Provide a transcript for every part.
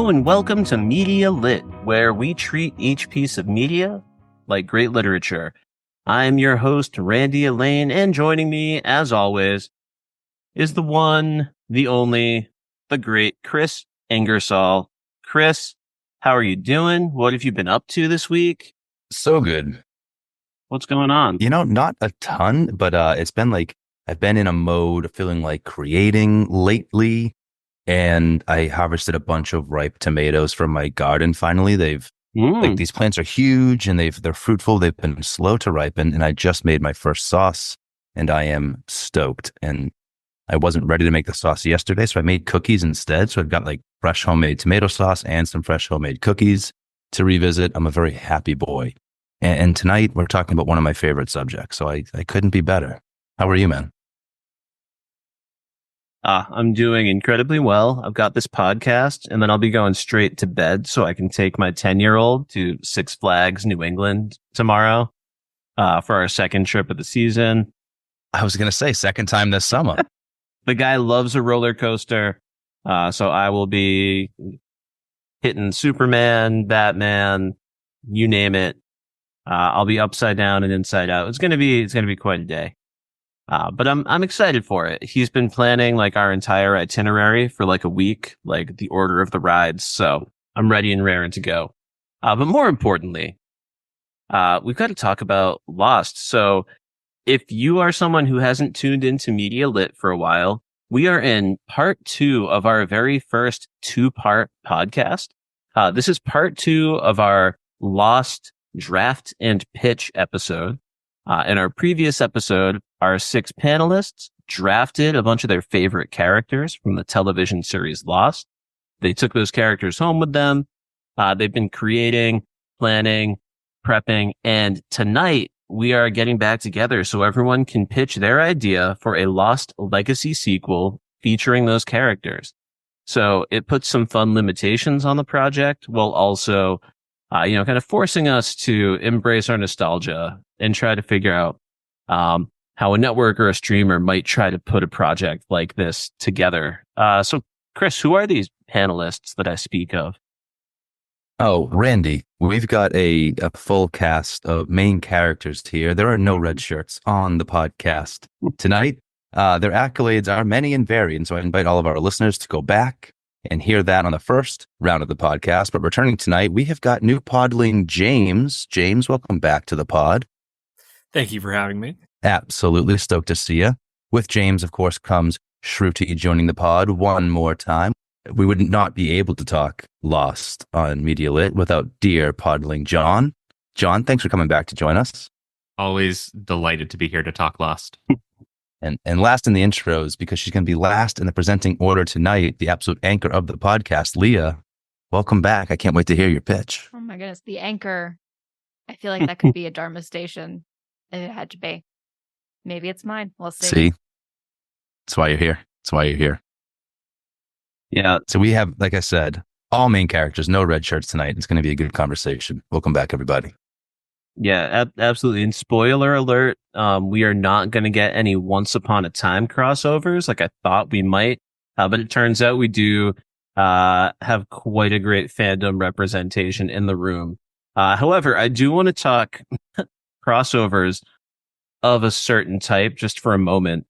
Hello and welcome to Media Lit, where we treat each piece of media like great literature. I'm your host, Randy Elaine, and joining me, as always, is the one, the only, the great Kris Ingersoll. Kris, how are you doing? What have you been up to this week? So good. What's going on? Not a ton, but it's been like I've been in a mode of feeling like creating lately, and I harvested a bunch of ripe tomatoes from my garden. Finally, they've like these plants are huge and they're fruitful. They've been slow to ripen, and I just made my first sauce, and I am stoked. And I wasn't ready to make the sauce yesterday, so I made cookies instead. So I've got like fresh homemade tomato sauce and some fresh homemade cookies to revisit. I'm a very happy boy. And tonight we're talking about one of my favorite subjects, so I couldn't be better. How are you, man? I'm doing incredibly well. I've got this podcast, and then I'll be going straight to bed so I can take my 10-year-old to Six Flags New England tomorrow for our second trip of the season. I was going to say second time this summer. The guy loves a roller coaster, so I will be hitting Superman, Batman, you name it. I'll be upside down and inside out. It's gonna be quite a day. But I'm excited for it. He's been planning like our entire itinerary for like a week, like the order of the rides. So I'm ready and raring to go. But more importantly, we've got to talk about Lost. So if you are someone who hasn't tuned into Media Lit for a while, we are in part 2 of our very first 2-part podcast. This is part 2 of our Lost draft and pitch episode. In our previous episode, our 6 panelists drafted a bunch of their favorite characters from the television series Lost. They took those characters home with them. They've been creating, planning, prepping, and tonight we are getting back together so everyone can pitch their idea for a Lost Legacy sequel featuring those characters. So it puts some fun limitations on the project while also kind of forcing us to embrace our nostalgia and try to figure out how a network or a streamer might try to put a project like this together. So, Kris, who are these panelists that I speak of? Oh, Randy, we've got a full cast of main characters here. There are no red shirts on the podcast tonight. Their accolades are many and varied, and so I invite all of our listeners to go back and hear that on the first round of the podcast. But returning tonight, we have got new podling James. James, welcome back to the pod. Thank you for having me. Absolutely stoked to see you. With James, of course, comes Shruti joining the pod one more time. We would not be able to talk Lost on Media Lit without dear podling John. John, thanks for coming back to join us. Always delighted to be here to talk Lost. And last in the intros, because she's going to be last in the presenting order tonight, the absolute anchor of the podcast, Leah. Welcome back. I can't wait to hear your pitch. Oh my goodness, the anchor. I feel like that could be a Dharma station if it had to be. Maybe it's mine. We'll see. See? That's why you're here. That's why you're here. Yeah. So we have, like I said, all main characters, no red shirts tonight. It's going to be a good conversation. Welcome back, everybody. Yeah, absolutely. And spoiler alert, we are not going to get any Once Upon a Time crossovers like I thought we might. But it turns out we do have quite a great fandom representation in the room. However, I do want to talk crossovers of a certain type just for a moment.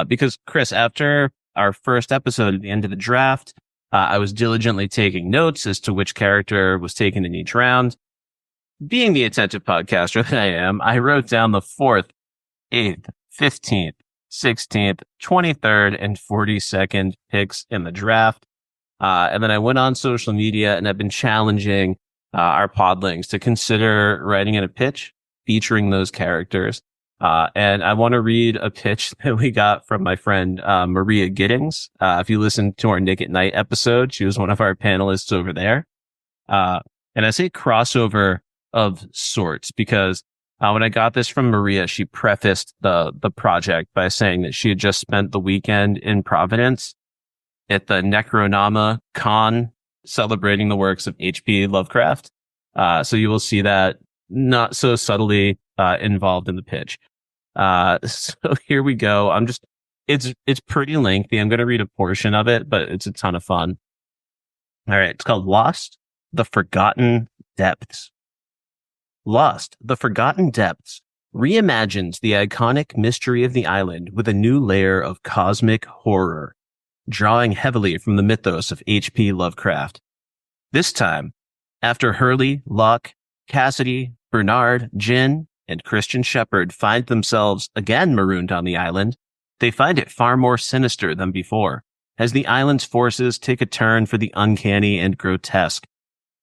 Because, Kris, after our first episode at the end of the draft, I was diligently taking notes as to which character was taken in each round. Being the attentive podcaster that I am, I wrote down the 4th, 8th, 15th, 16th, 23rd, and 42nd picks in the draft. And then I went on social media and I've been challenging our podlings to consider writing in a pitch featuring those characters. And I want to read a pitch that we got from my friend Maria Giddings. If you listened to our Nick at Night episode, she was one of our panelists over there. And I say crossover of sorts because when I got this from Maria, she prefaced the project by saying that she had just spent the weekend in Providence at the Necronama Con celebrating the works of H.P. Lovecraft. So you will see that not so subtly involved in the pitch. So here we go. It's pretty lengthy. I'm going to read a portion of it, but it's a ton of fun. All right, it's called Lost, The Forgotten Depths. Lost, The Forgotten Depths reimagines the iconic mystery of the island with a new layer of cosmic horror, drawing heavily from the mythos of H.P. Lovecraft. This time, after Hurley, Locke, Cassidy, Bernard, Jin, and Christian Shepherd find themselves again marooned on the island, they find it far more sinister than before, as the island's forces take a turn for the uncanny and grotesque.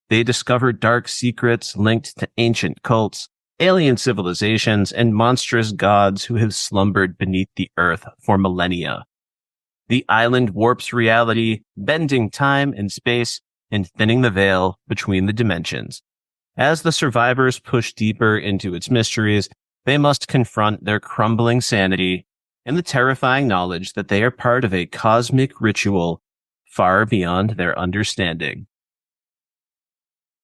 They discover dark secrets linked to ancient cults, alien civilizations, and monstrous gods who have slumbered beneath the earth for millennia. The island warps reality, bending time and space, and thinning the veil between the dimensions. As the survivors push deeper into its mysteries, they must confront their crumbling sanity and the terrifying knowledge that they are part of a cosmic ritual far beyond their understanding.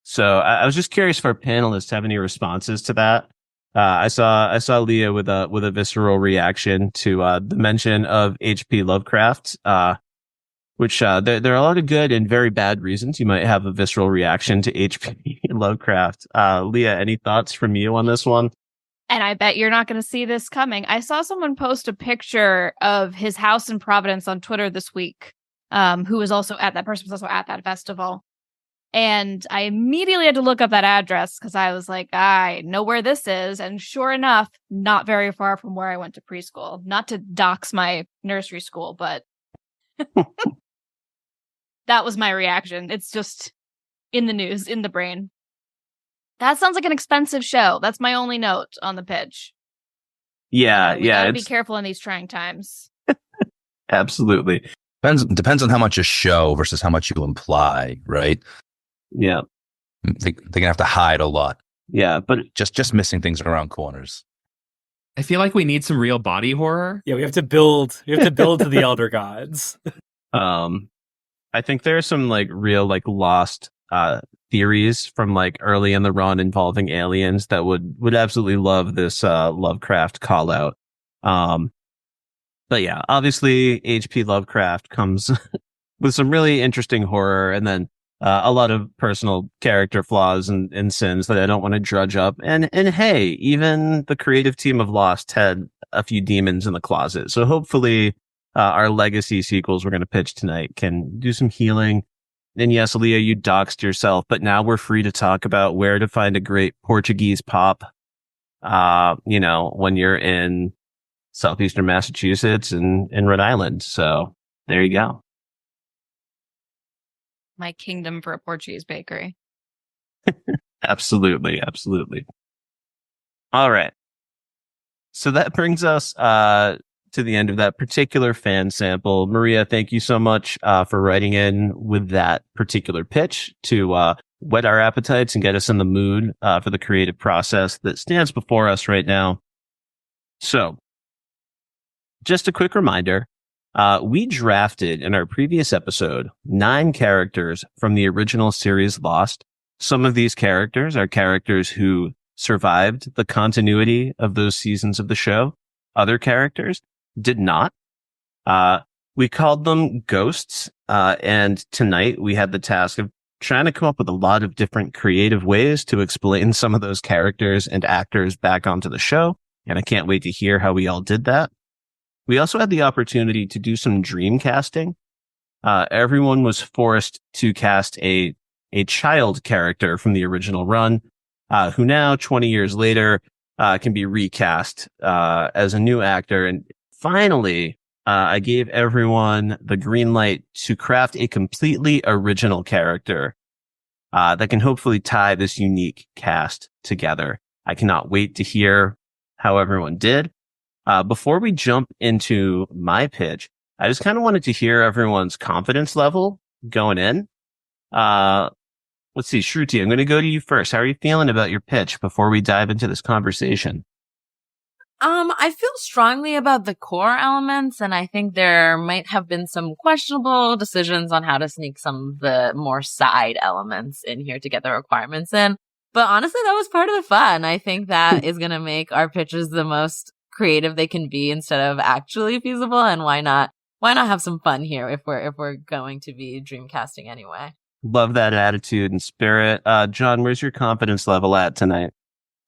So I was just curious if our panelists have any responses to that. I saw Leah with a visceral reaction to the mention of H.P. Lovecraft, which there are a lot of good and very bad reasons you might have a visceral reaction to H.P. Lovecraft. Leah, any thoughts from you on this one? And I bet you're not going to see this coming. I saw someone post a picture of his house in Providence on Twitter this week, that person was also at that festival. And I immediately had to look up that address because I was like, I know where this is. And sure enough, not very far from where I went to preschool. Not to dox my nursery school, but that was my reaction. It's just in the news, in the brain. That sounds like an expensive show. That's my only note on the pitch. Yeah, we gotta be careful in these trying times. Absolutely. Depends on how much you show versus how much you imply, right? Yeah. They're gonna have to hide a lot. Yeah, but just missing things around corners. I feel like we need some real body horror. Yeah, we have to build to the elder gods. I think there are some like real like lost theories from like early in the run involving aliens that would absolutely love this Lovecraft call out. But yeah, obviously H.P. Lovecraft comes with some really interesting horror and then a lot of personal character flaws and sins that I don't want to drudge up. And hey, even the creative team of Lost had a few demons in the closet. So hopefully our legacy sequels we're going to pitch tonight can do some healing. And yes, Leah, you doxed yourself, but now we're free to talk about where to find a great Portuguese pop, when you're in southeastern Massachusetts and Rhode Island. So there you go. My kingdom for a Portuguese bakery. Absolutely. All right. So that brings us to the end of that particular fan sample. Maria, thank you so much for writing in with that particular pitch to whet our appetites and get us in the mood for the creative process that stands before us right now. So, just a quick reminder. We drafted in our previous episode 9 characters from the original series Lost. Some of these characters are characters who survived the continuity of those seasons of the show. Other characters did not. We called them ghosts. And tonight we had the task of trying to come up with a lot of different creative ways to explain some of those characters and actors back onto the show. And I can't wait to hear how we all did that. We also had the opportunity to do some dream casting. Everyone was forced to cast a child character from the original run, who now, 20 years later, can be recast as a new actor. And finally, I gave everyone the green light to craft a completely original character that can hopefully tie this unique cast together. I cannot wait to hear how everyone did. Before we jump into my pitch, I just kind of wanted to hear everyone's confidence level going in. Let's see, Shruti, I'm going to go to you first. How are you feeling about your pitch before we dive into this conversation? I feel strongly about the core elements, and I think there might have been some questionable decisions on how to sneak some of the more side elements in here to get the requirements in. But honestly, that was part of the fun. I think that is going to make our pitches the most creative they can be instead of actually feasible. And why not have some fun here if we're going to be dreamcasting anyway? Love that attitude and spirit. John, where's your confidence level at tonight?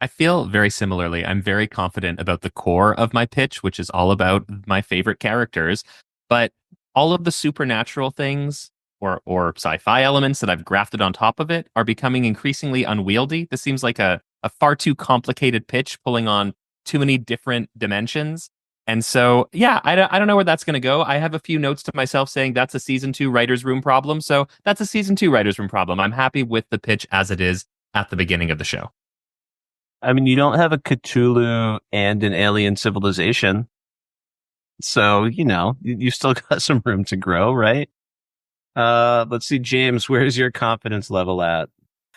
I feel very similarly. I'm very confident about the core of my pitch, which is all about my favorite characters. But all of the supernatural things or sci-fi elements that I've grafted on top of it are becoming increasingly unwieldy. This seems like a far too complicated pitch, pulling on too many different dimensions. And so, yeah, I don't know where that's going to go. I have a few notes to myself saying that's a season 2 writer's room problem. So that's a season 2 writer's room problem. I'm happy with the pitch as it is at the beginning of the show. I mean, you don't have a Cthulhu and an alien civilization. So, you still got some room to grow, right? Let's see, James, where's your confidence level at?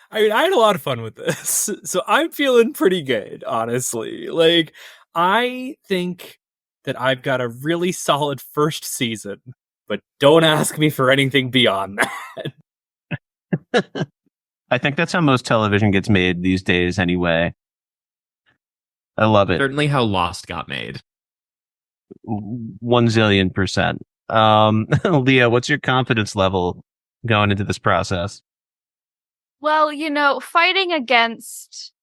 I mean, I had a lot of fun with this, so I'm feeling pretty good, honestly. Like, I think that I've got a really solid first season, but don't ask me for anything beyond that. I think that's how most television gets made these days anyway. I love it. Certainly how Lost got made. 1 zillion%. Leah, what's your confidence level going into this process? Well, fighting against,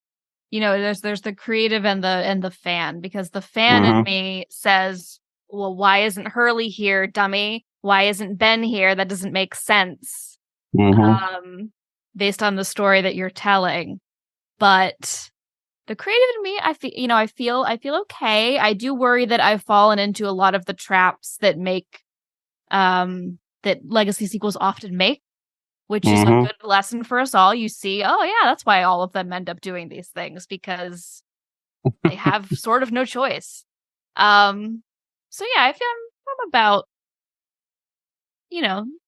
there's the creative and the fan, because the fan in me says, well, why isn't Hurley here, dummy? Why isn't Ben here? That doesn't make sense. Based on the story that you're telling. But the creative in me, I feel okay. I do worry that I've fallen into a lot of the traps that that legacy sequels often make, which is a good lesson for us all. You see, oh yeah, that's why all of them end up doing these things, because they have sort of no choice. So yeah, I feel I'm about,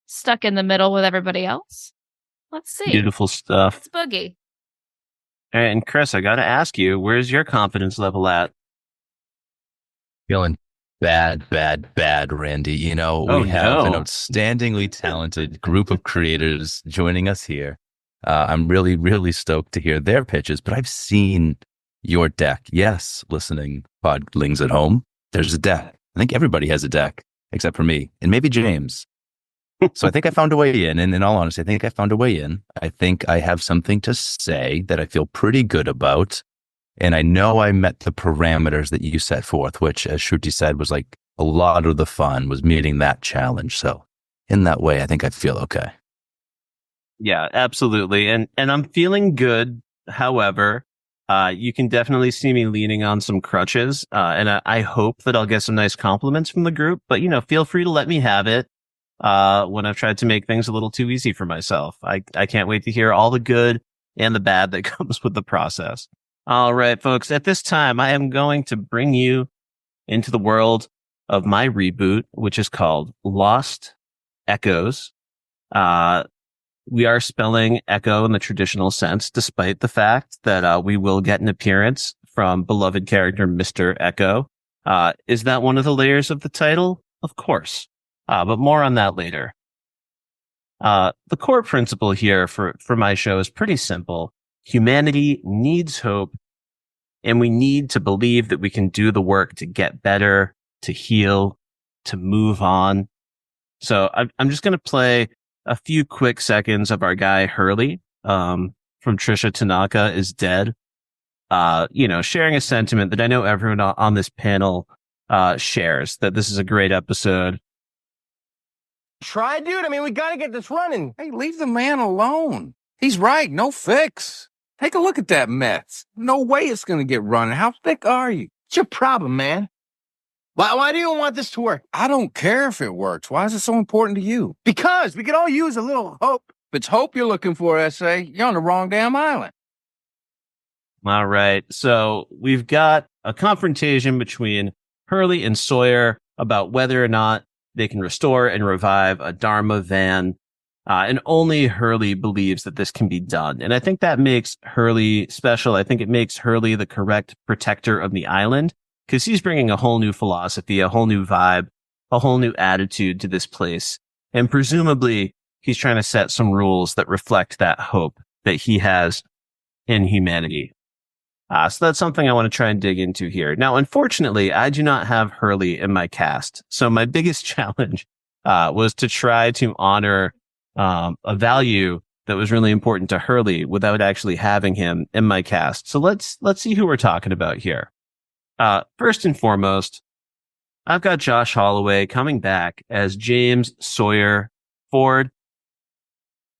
stuck in the middle with everybody else. Let's see. Beautiful stuff. It's boogie. And Kris, I got to ask you, where's your confidence level at? Feeling bad, Randy. We have an outstandingly talented group of creators joining us here. I'm really, really stoked to hear their pitches, but I've seen your deck. Yes, listening podlings at home, there's a deck. I think everybody has a deck, except for me, and maybe James. So I think I found a way in, and in all honesty, I think I found a way in. I think I have something to say that I feel pretty good about. And I know I met the parameters that you set forth, which, as Shruti said, was like a lot of the fun was meeting that challenge. So in that way, I think I feel okay. Yeah, absolutely. And I'm feeling good. However, you can definitely see me leaning on some crutches. And I hope that I'll get some nice compliments from the group. But, feel free to let me have it when I've tried to make things a little too easy for myself. I can't wait to hear all the good and the bad that comes with the process. All right, folks, at this time, I am going to bring you into the world of my reboot, which is called Lost Echoes. We are spelling echo in the traditional sense, despite the fact that we will get an appearance from beloved character Mr. Echo. Is that one of the layers of the title? Of course. But more on that later. The core principle here for my show is pretty simple. Humanity needs hope, and we need to believe that we can do the work to get better, to heal, to move on. So I'm just going to play a few quick seconds of our guy Hurley, from Trisha Tanaka is Dead. Sharing a sentiment that I know everyone on this panel, shares, that this is a great episode. Try, dude. I mean, we got to get this running. Hey, leave the man alone. He's right. No fix. Take a look at that mess. No way it's going to get running. How thick are you? What's your problem, man? Why do you want this to work? I don't care if it works. Why is it so important to you? Because we could all use a little hope. If it's hope you're looking for, S.A., you're on the wrong damn island. All right. So we've got a confrontation between Hurley and Sawyer about whether or not they can restore and revive a Dharma van. And only Hurley believes that this can be done. And I think that makes Hurley special. I think it makes Hurley the correct protector of the island, because he's bringing a whole new philosophy, a whole new vibe, a whole new attitude to this place. And presumably he's trying to set some rules that reflect that hope that he has in humanity. So that's something I want to try and dig into here. Now, unfortunately, I do not have Hurley in my cast. So my biggest challenge was to try to honor a value that was really important to Hurley without actually having him in my cast. So let's see who we're talking about here. First and foremost, I've got Josh Holloway coming back as James Sawyer Ford.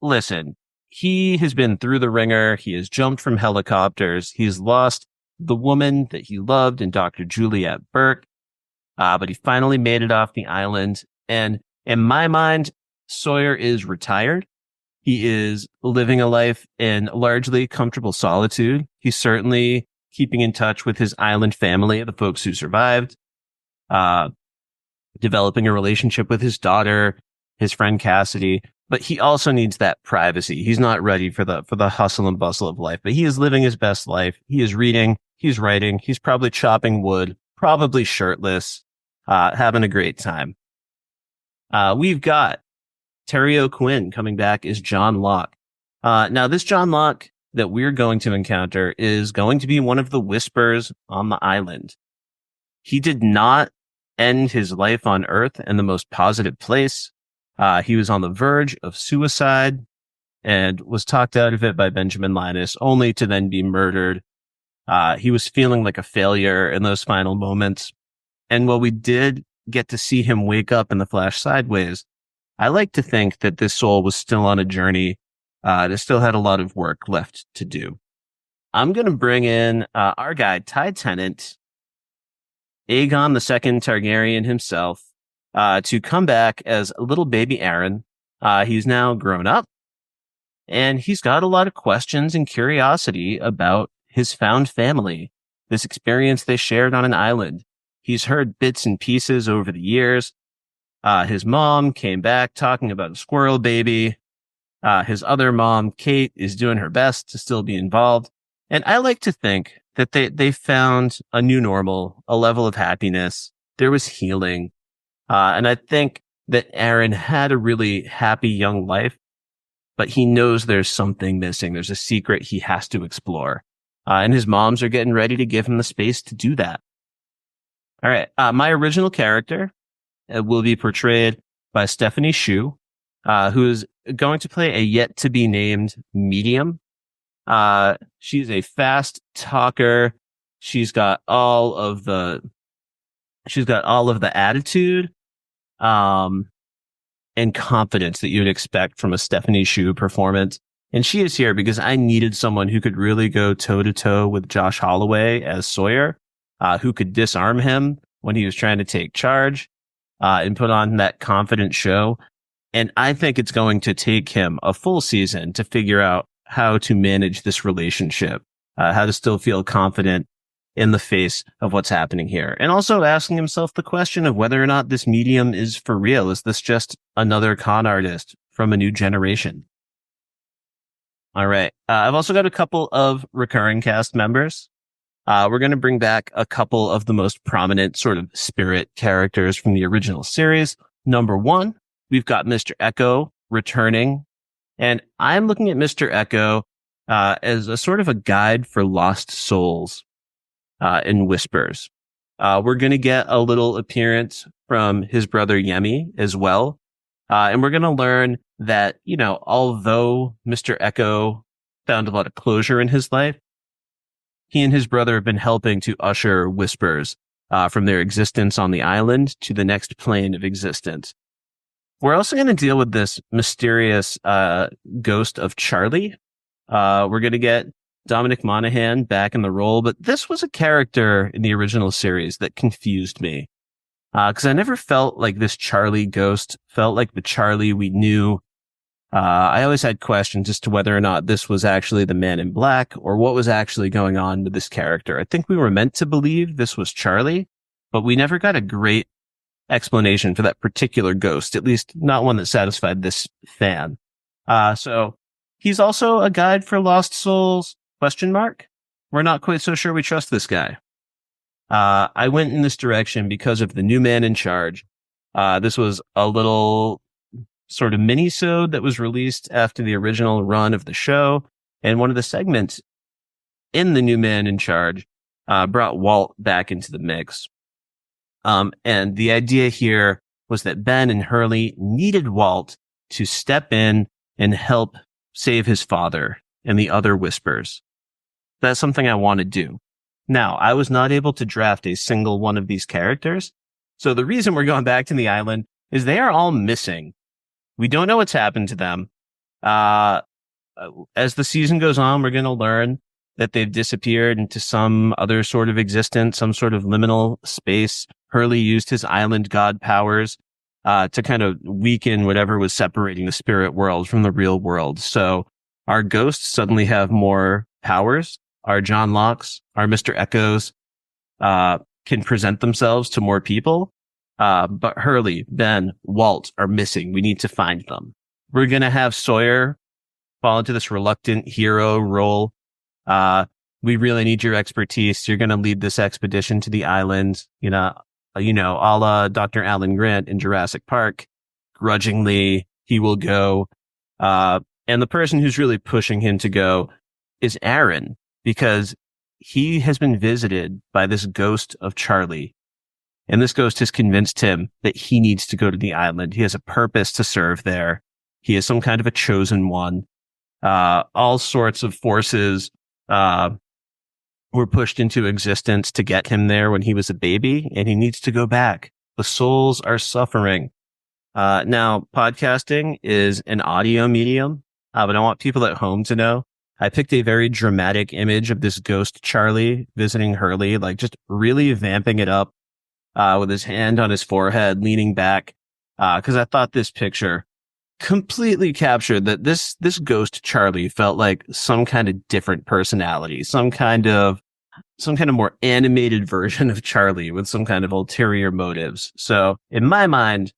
Listen, he has been through the ringer. He has jumped from helicopters. He's lost the woman that he loved in Dr. Juliet Burke. But he finally made it off the island. And in my mind, Sawyer is retired. He is living a life in largely comfortable solitude. He's certainly keeping in touch with his island family, the folks who survived, developing a relationship with his daughter, his friend Cassidy. But he also needs that privacy. He's not ready for the hustle and bustle of life, but he is living his best life. He is reading, he's writing, he's probably chopping wood, probably shirtless, having a great time. We've got Terry O'Quinn coming back as John Locke. Now this John Locke that we're going to encounter is going to be one of the Whispers on the island. He did not end his life on Earth in the most positive place. He was on the verge of suicide and was talked out of it by Benjamin Linus, only to then be murdered. He was feeling like a failure in those final moments. And while we did get to see him wake up in the Flash sideways, I like to think that this soul was still on a journey that still had a lot of work left to do. I'm going to bring in our guy, Ty Tennant, Aegon II Targaryen himself, to come back as little baby Aaron. He's now grown up, and he's got a lot of questions and curiosity about his found family, this experience they shared on an island. He's heard bits and pieces over the years. His mom came back talking about a squirrel baby. His other mom, Kate, is doing her best to still be involved. And I like to think that they found a new normal, a level of happiness. There was healing. And I think that Aaron had a really happy young life, but he knows there's something missing. There's a secret he has to explore. And his moms are getting ready to give him the space to do that. All right. My original character will be portrayed by Stephanie Shu, who is going to play a yet to be named medium. She's a fast talker. She's got all of the attitude, and confidence that you'd expect from a Stephanie Shu performance. And she is here because I needed someone who could really go toe to toe with Josh Holloway as Sawyer, who could disarm him when he was trying to take charge, and put on that confident show. And I think it's going to take him a full season to figure out how to manage this relationship, how to still feel confident in the face of what's happening here. And also asking himself the question of whether or not this medium is for real. Is this just another con artist from a new generation? All right. I've also got a couple of recurring cast members. We're going to bring back a couple of the most prominent sort of spirit characters from the original series. Number one, we've got Mr. Echo returning. And I'm looking at Mr. Echo as a sort of a guide for lost souls in Whispers. We're going to get a little appearance from his brother Yemi as well. And we're going to learn that, although Mr. Echo found a lot of closure in his life, he and his brother have been helping to usher Whispers from their existence on the island to the next plane of existence. We're also going to deal with this mysterious ghost of Charlie. We're going to get Dominic Monaghan back in the role, but this was a character in the original series that confused me. Because I never felt like this Charlie ghost felt like the Charlie we knew. I always had questions as to whether or not this was actually the Man in Black or what was actually going on with this character. I think we were meant to believe this was Charlie, but we never got a great explanation for that particular ghost, at least not one that satisfied this fan. So he's also a guide for lost souls, ? We're not quite so sure we trust this guy. I went in this direction because of the new man in charge. This was a little sort of mini-sode that was released after the original run of the show. And one of the segments in the new man in charge brought Walt back into the mix. And the idea here was that Ben and Hurley needed Walt to step in and help save his father and the other whispers. That's something I want to do. Now, I was not able to draft a single one of these characters. So the reason we're going back to the island is they are all missing. We don't know what's happened to them. As the season goes on, we're going to learn that they've disappeared into some other sort of existence, some sort of liminal space. Hurley used his island god powers to kind of weaken whatever was separating the spirit world from the real world. So our ghosts suddenly have more powers. Our John Locks, our Mr. Echoes can present themselves to more people. But Hurley, Ben, Walt are missing. We need to find them. We're going to have Sawyer fall into this reluctant hero role. We really need your expertise. You're going to lead this expedition to the island, a la Dr. Alan Grant in Jurassic Park. Grudgingly, he will go. And the person who's really pushing him to go is Aaron, because he has been visited by this ghost of Charlie. And this ghost has convinced him that he needs to go to the island. He has a purpose to serve there. He is some kind of a chosen one. All sorts of forces were pushed into existence to get him there when he was a baby, and he needs to go back. The souls are suffering. Now, podcasting is an audio medium, but I want people at home to know I picked a very dramatic image of this ghost Charlie visiting Hurley, like just really vamping it up with his hand on his forehead, leaning back, because I thought this picture completely captured that this ghost Charlie felt like some kind of different personality, some kind of more animated version of Charlie with some kind of ulterior motives. So in my mind,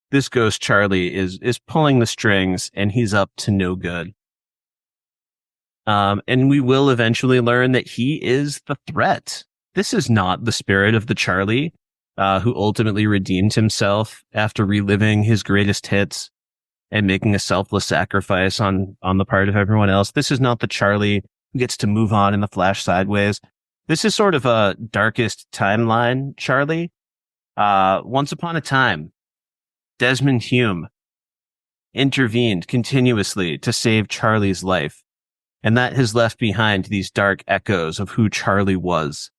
this ghost Charlie is pulling the strings, and he's up to no good. And we will eventually learn that he is the threat. This is not the spirit of the Charlie who ultimately redeemed himself after reliving his greatest hits and making a selfless sacrifice on the part of everyone else. This is not the Charlie who gets to move on in the Flash sideways. This is sort of a darkest timeline Charlie. Once upon a time, Desmond Hume intervened continuously to save Charlie's life. And that has left behind these dark echoes of who Charlie was.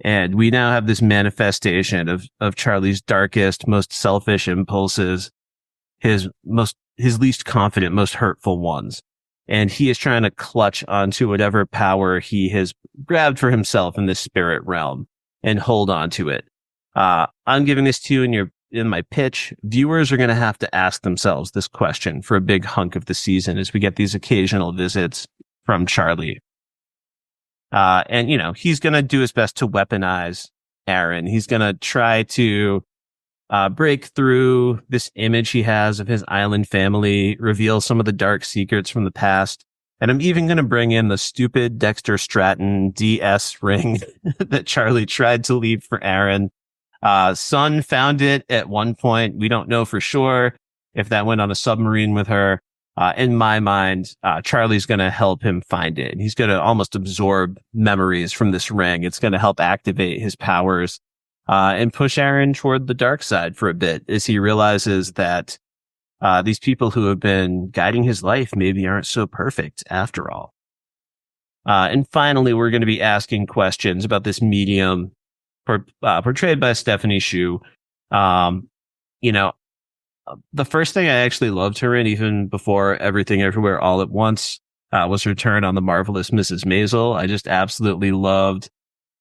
And we now have this manifestation of Charlie's darkest, most selfish impulses, his least confident, most hurtful ones. And he is trying to clutch onto whatever power he has grabbed for himself in this spirit realm and hold on to it. I'm giving this to you in my pitch. Viewers are going to have to ask themselves this question for a big hunk of the season as we get these occasional visits from Charlie. And he's going to do his best to weaponize Aaron. He's going to try to break through this image he has of his island family, reveal some of the dark secrets from the past. And I'm even going to bring in the stupid Dexter Stratton DS ring that Charlie tried to leave for Aaron. Sun found it at one point. We don't know for sure if that went on a submarine with her. In my mind, Charlie's going to help him find it. He's going to almost absorb memories from this ring. It's going to help activate his powers and push Aaron toward the dark side for a bit as he realizes that these people who have been guiding his life maybe aren't so perfect after all. And finally, we're going to be asking questions about this medium portrayed by Stephanie Hsu. The first thing I actually loved her in, even before Everything Everywhere All at Once, was her turn on The Marvelous Mrs. Maisel. I just absolutely loved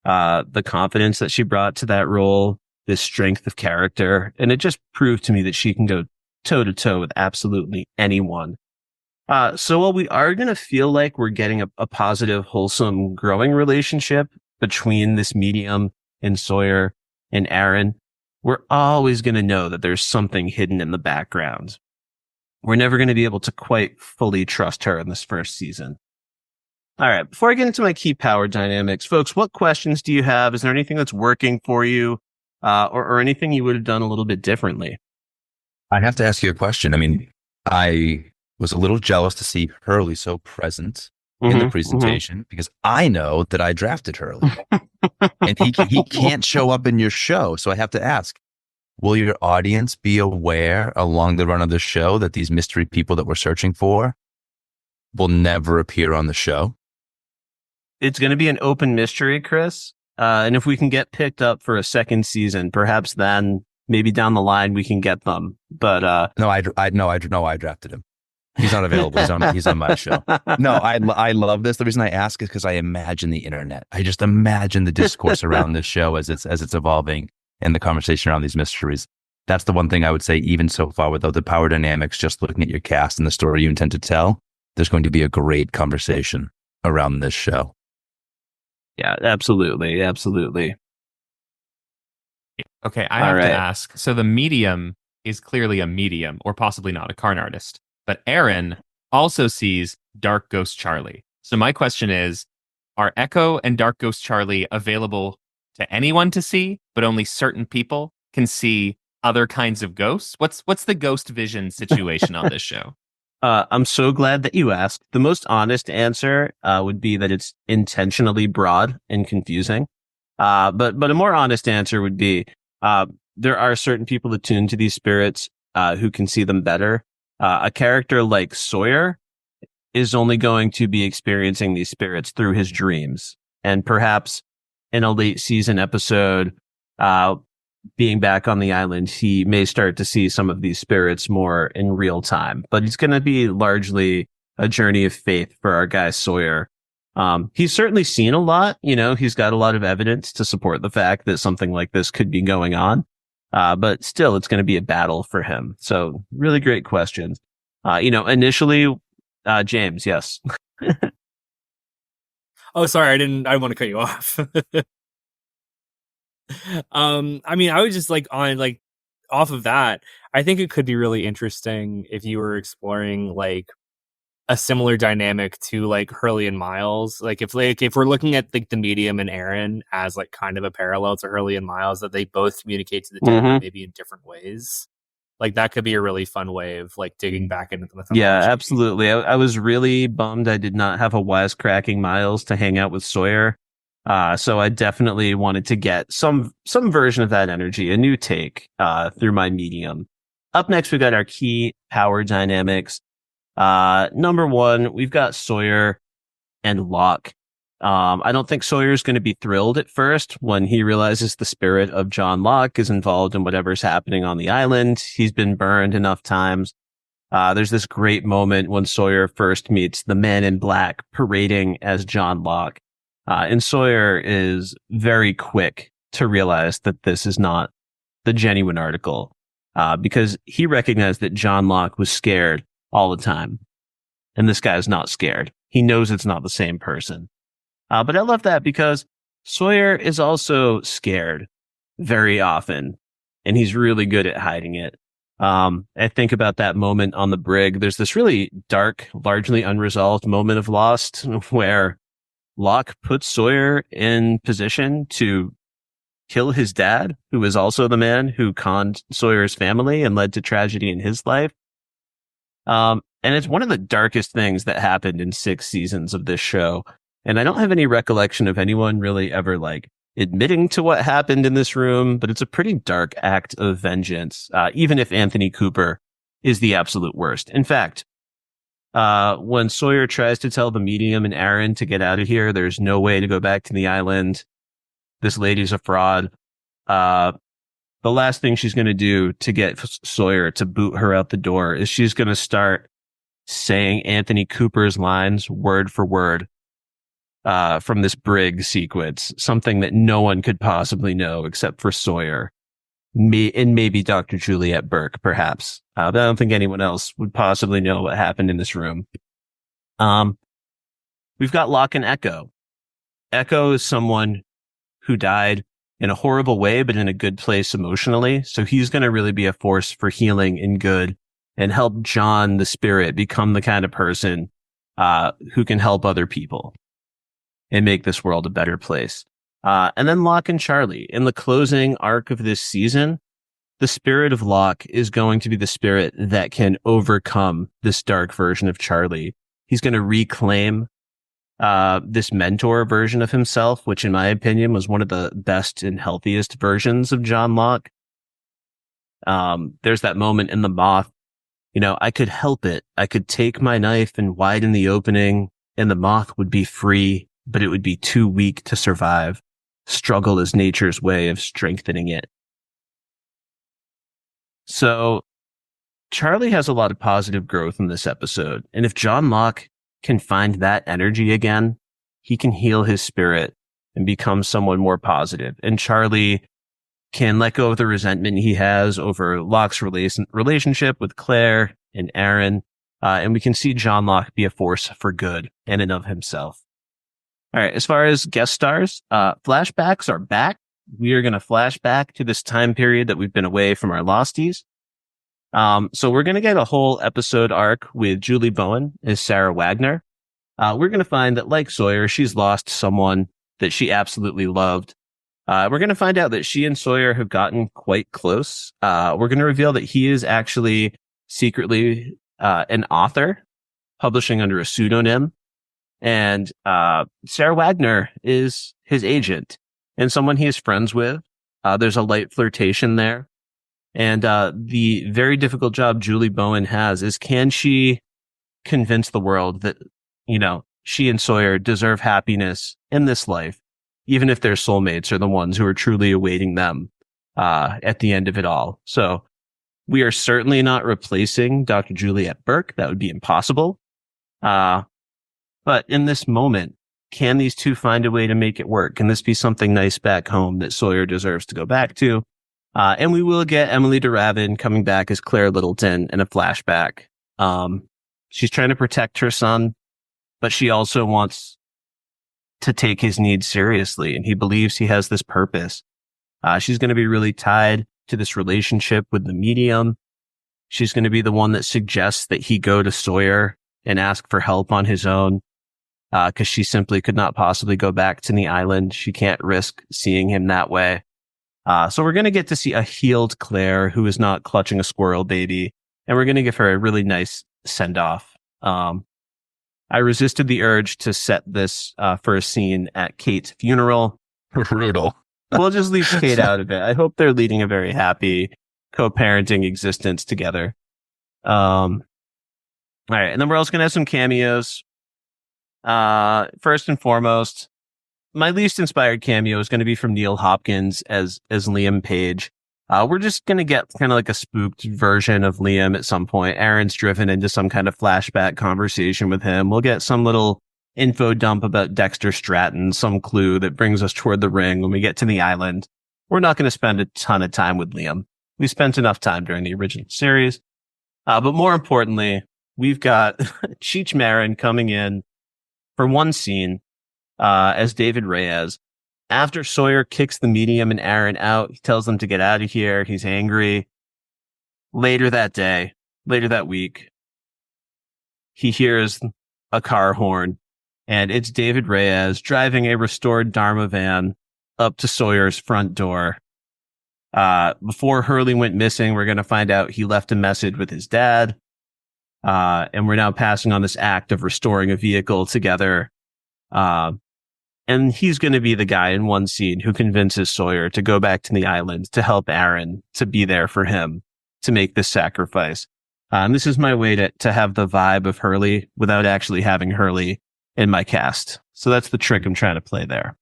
the confidence that she brought to that role, this strength of character, and it just proved to me that she can go toe-to-toe with absolutely anyone. So while we are going to feel like we're getting a positive, wholesome, growing relationship between this medium and Sawyer and Aaron, we're always going to know that there's something hidden in the background. We're never going to be able to quite fully trust her in this first season. All right, before I get into my key power dynamics, folks, what questions do you have? Is there anything that's working for you or anything you would have done a little bit differently? I have to ask you a question. I mean, I was a little jealous to see Hurley so present in the presentation because I know that I drafted Hurley. And he can't show up in your show. So I have to ask, will your audience be aware along the run of the show that these mystery people that we're searching for will never appear on the show? It's going to be an open mystery, Kris. And if we can get picked up for a second season, perhaps then maybe down the line we can get them. But no, I drafted him. He's not available. He's on my show. No, I love this. The reason I ask is because I imagine the internet. I just imagine the discourse around this show as it's evolving and the conversation around these mysteries. That's the one thing I would say, even so far, without the power dynamics, just looking at your cast and the story you intend to tell, there's going to be a great conversation around this show. Yeah, absolutely. Absolutely. Okay, I have to ask. So the medium is clearly a medium, or possibly not a Karn artist. But Aaron also sees Dark Ghost Charlie. So my question is, are Echo and Dark Ghost Charlie available to anyone to see, but only certain people can see other kinds of ghosts? What's the ghost vision situation on this show? I'm so glad that you asked. The most honest answer would be that it's intentionally broad and confusing. But a more honest answer would be there are certain people attuned to these spirits who can see them better. A character like Sawyer is only going to be experiencing these spirits through his dreams. And perhaps in a late season episode, being back on the island, he may start to see some of these spirits more in real time. But it's going to be largely a journey of faith for our guy Sawyer. He's certainly seen a lot. He's got a lot of evidence to support the fact that something like this could be going on. But still, it's going to be a battle for him. So really great questions. Initially, James, yes. Oh, sorry. I didn't want to cut you off. I was just off of that. I think it could be really interesting if you were exploring a similar dynamic to Hurley and Miles. If we're looking at the medium and Aaron as kind of a parallel to Hurley and Miles, that they both communicate to the dead, but maybe in different ways. That could be a really fun way of digging back into the mythology. Yeah, absolutely. I was really bummed I did not have a wisecracking Miles to hang out with Sawyer. So I definitely wanted to get some version of that energy, a new take, through my medium. Up next, we got our key power dynamics. Number one, we've got Sawyer and Locke. I don't think Sawyer's going to be thrilled at first when he realizes the spirit of John Locke is involved in whatever's happening on the island. He's been burned enough times. There's this great moment when Sawyer first meets the man in black parading as John Locke. And Sawyer is very quick to realize that this is not the genuine article, because he recognized that John Locke was scared all the time. And this guy is not scared. He knows it's not the same person. But I love that because Sawyer is also scared very often, and he's really good at hiding it. I think about that moment on the brig. There's this really dark, largely unresolved moment of Lost where Locke puts Sawyer in position to kill his dad, who is also the man who conned Sawyer's family and led to tragedy in his life. And it's one of the darkest things that happened in 6 seasons of this show. And I don't have any recollection of anyone really ever admitting to what happened in this room, but it's a pretty dark act of vengeance, even if Anthony Cooper is the absolute worst. In fact, when Sawyer tries to tell the medium and Aaron to get out of here, there's no way to go back to the island. This lady's a fraud. The last thing she's going to do to get Sawyer to boot her out the door is she's going to start saying Anthony Cooper's lines word for word. From this brig sequence, something that no one could possibly know except for Sawyer, and maybe Dr. Juliet Burke, perhaps. But I don't think anyone else would possibly know what happened in this room. We've got Locke and Echo. Echo is someone who died in a horrible way, but in a good place emotionally. So he's going to really be a force for healing and good and help John, the spirit, become the kind of person who can help other people and make this world a better place. And then Locke and Charlie. In the closing arc of this season, the spirit of Locke is going to be the spirit that can overcome this dark version of Charlie. He's going to reclaim this mentor version of himself, which in my opinion was one of the best and healthiest versions of John Locke. There's that moment in the moth, I could help it. I could take my knife and widen the opening and the moth would be free, but it would be too weak to survive. Struggle is nature's way of strengthening it. So Charlie has a lot of positive growth in this episode. And if John Locke can find that energy again, he can heal his spirit and become someone more positive. And Charlie can let go of the resentment he has over Locke's relationship with Claire and Aaron. And we can see John Locke be a force for good in and of himself. All right. As far as guest stars, flashbacks are back. We are going to flash back to this time period that we've been away from our Losties. So we're going to get a whole episode arc with Julie Bowen as Sarah Wagner. We're going to find that, like Sawyer, she's lost someone that she absolutely loved. We're going to find out that she and Sawyer have gotten quite close. We're going to reveal that he is actually secretly an author, publishing under a pseudonym. And Sarah Wagner is his agent and someone he is friends with. There's a light flirtation there. And the very difficult job Julie Bowen has is, can she convince the world that, she and Sawyer deserve happiness in this life, even if their soulmates are the ones who are truly awaiting them at the end of it all. So we are certainly not replacing Dr. Juliet Burke. That would be impossible. But in this moment, can these two find a way to make it work? Can this be something nice back home that Sawyer deserves to go back to? And we will get Emily DeRavin coming back as Claire Littleton in a flashback. She's trying to protect her son, but she also wants to take his needs seriously, and he believes he has this purpose. She's going to be really tied to this relationship with the medium. She's going to be the one that suggests that he go to Sawyer and ask for help on his own, because she simply could not possibly go back to the island. She can't risk seeing him that way. So we're going to get to see a healed Claire who is not clutching a squirrel baby, and we're going to give her a really nice send-off. I resisted the urge to set this first scene at Kate's funeral. Brutal. We'll just leave Kate out of it. I hope they're leading a very happy co-parenting existence together. All right, and then we're also going to have some cameos. First and foremost, my least inspired cameo is going to be from Neil Hopkins as Liam Page. We're just going to get kind of like a spooked version of Liam at some point. Aaron's driven into some kind of flashback conversation with him. We'll get some little info dump about Dexter Stratton, some clue that brings us toward the ring when we get to the island. We're not going to spend a ton of time with Liam. We spent enough time during the original series. But more importantly, we've got Cheech Marin coming in for one scene as David Reyes. After Sawyer kicks the medium and Aaron out, he tells them to get out of here. He's angry. Later that week, he hears a car horn, and it's David Reyes driving a restored Dharma van up to Sawyer's front door. Before Hurley went missing, we're going to find out he left a message with his dad. And we're now passing on this act of restoring a vehicle together. And he's going to be the guy in one scene who convinces Sawyer to go back to the island to help Aaron, to be there for him, to make this sacrifice. And this is my way to have the vibe of Hurley without actually having Hurley in my cast. So that's the trick I'm trying to play there.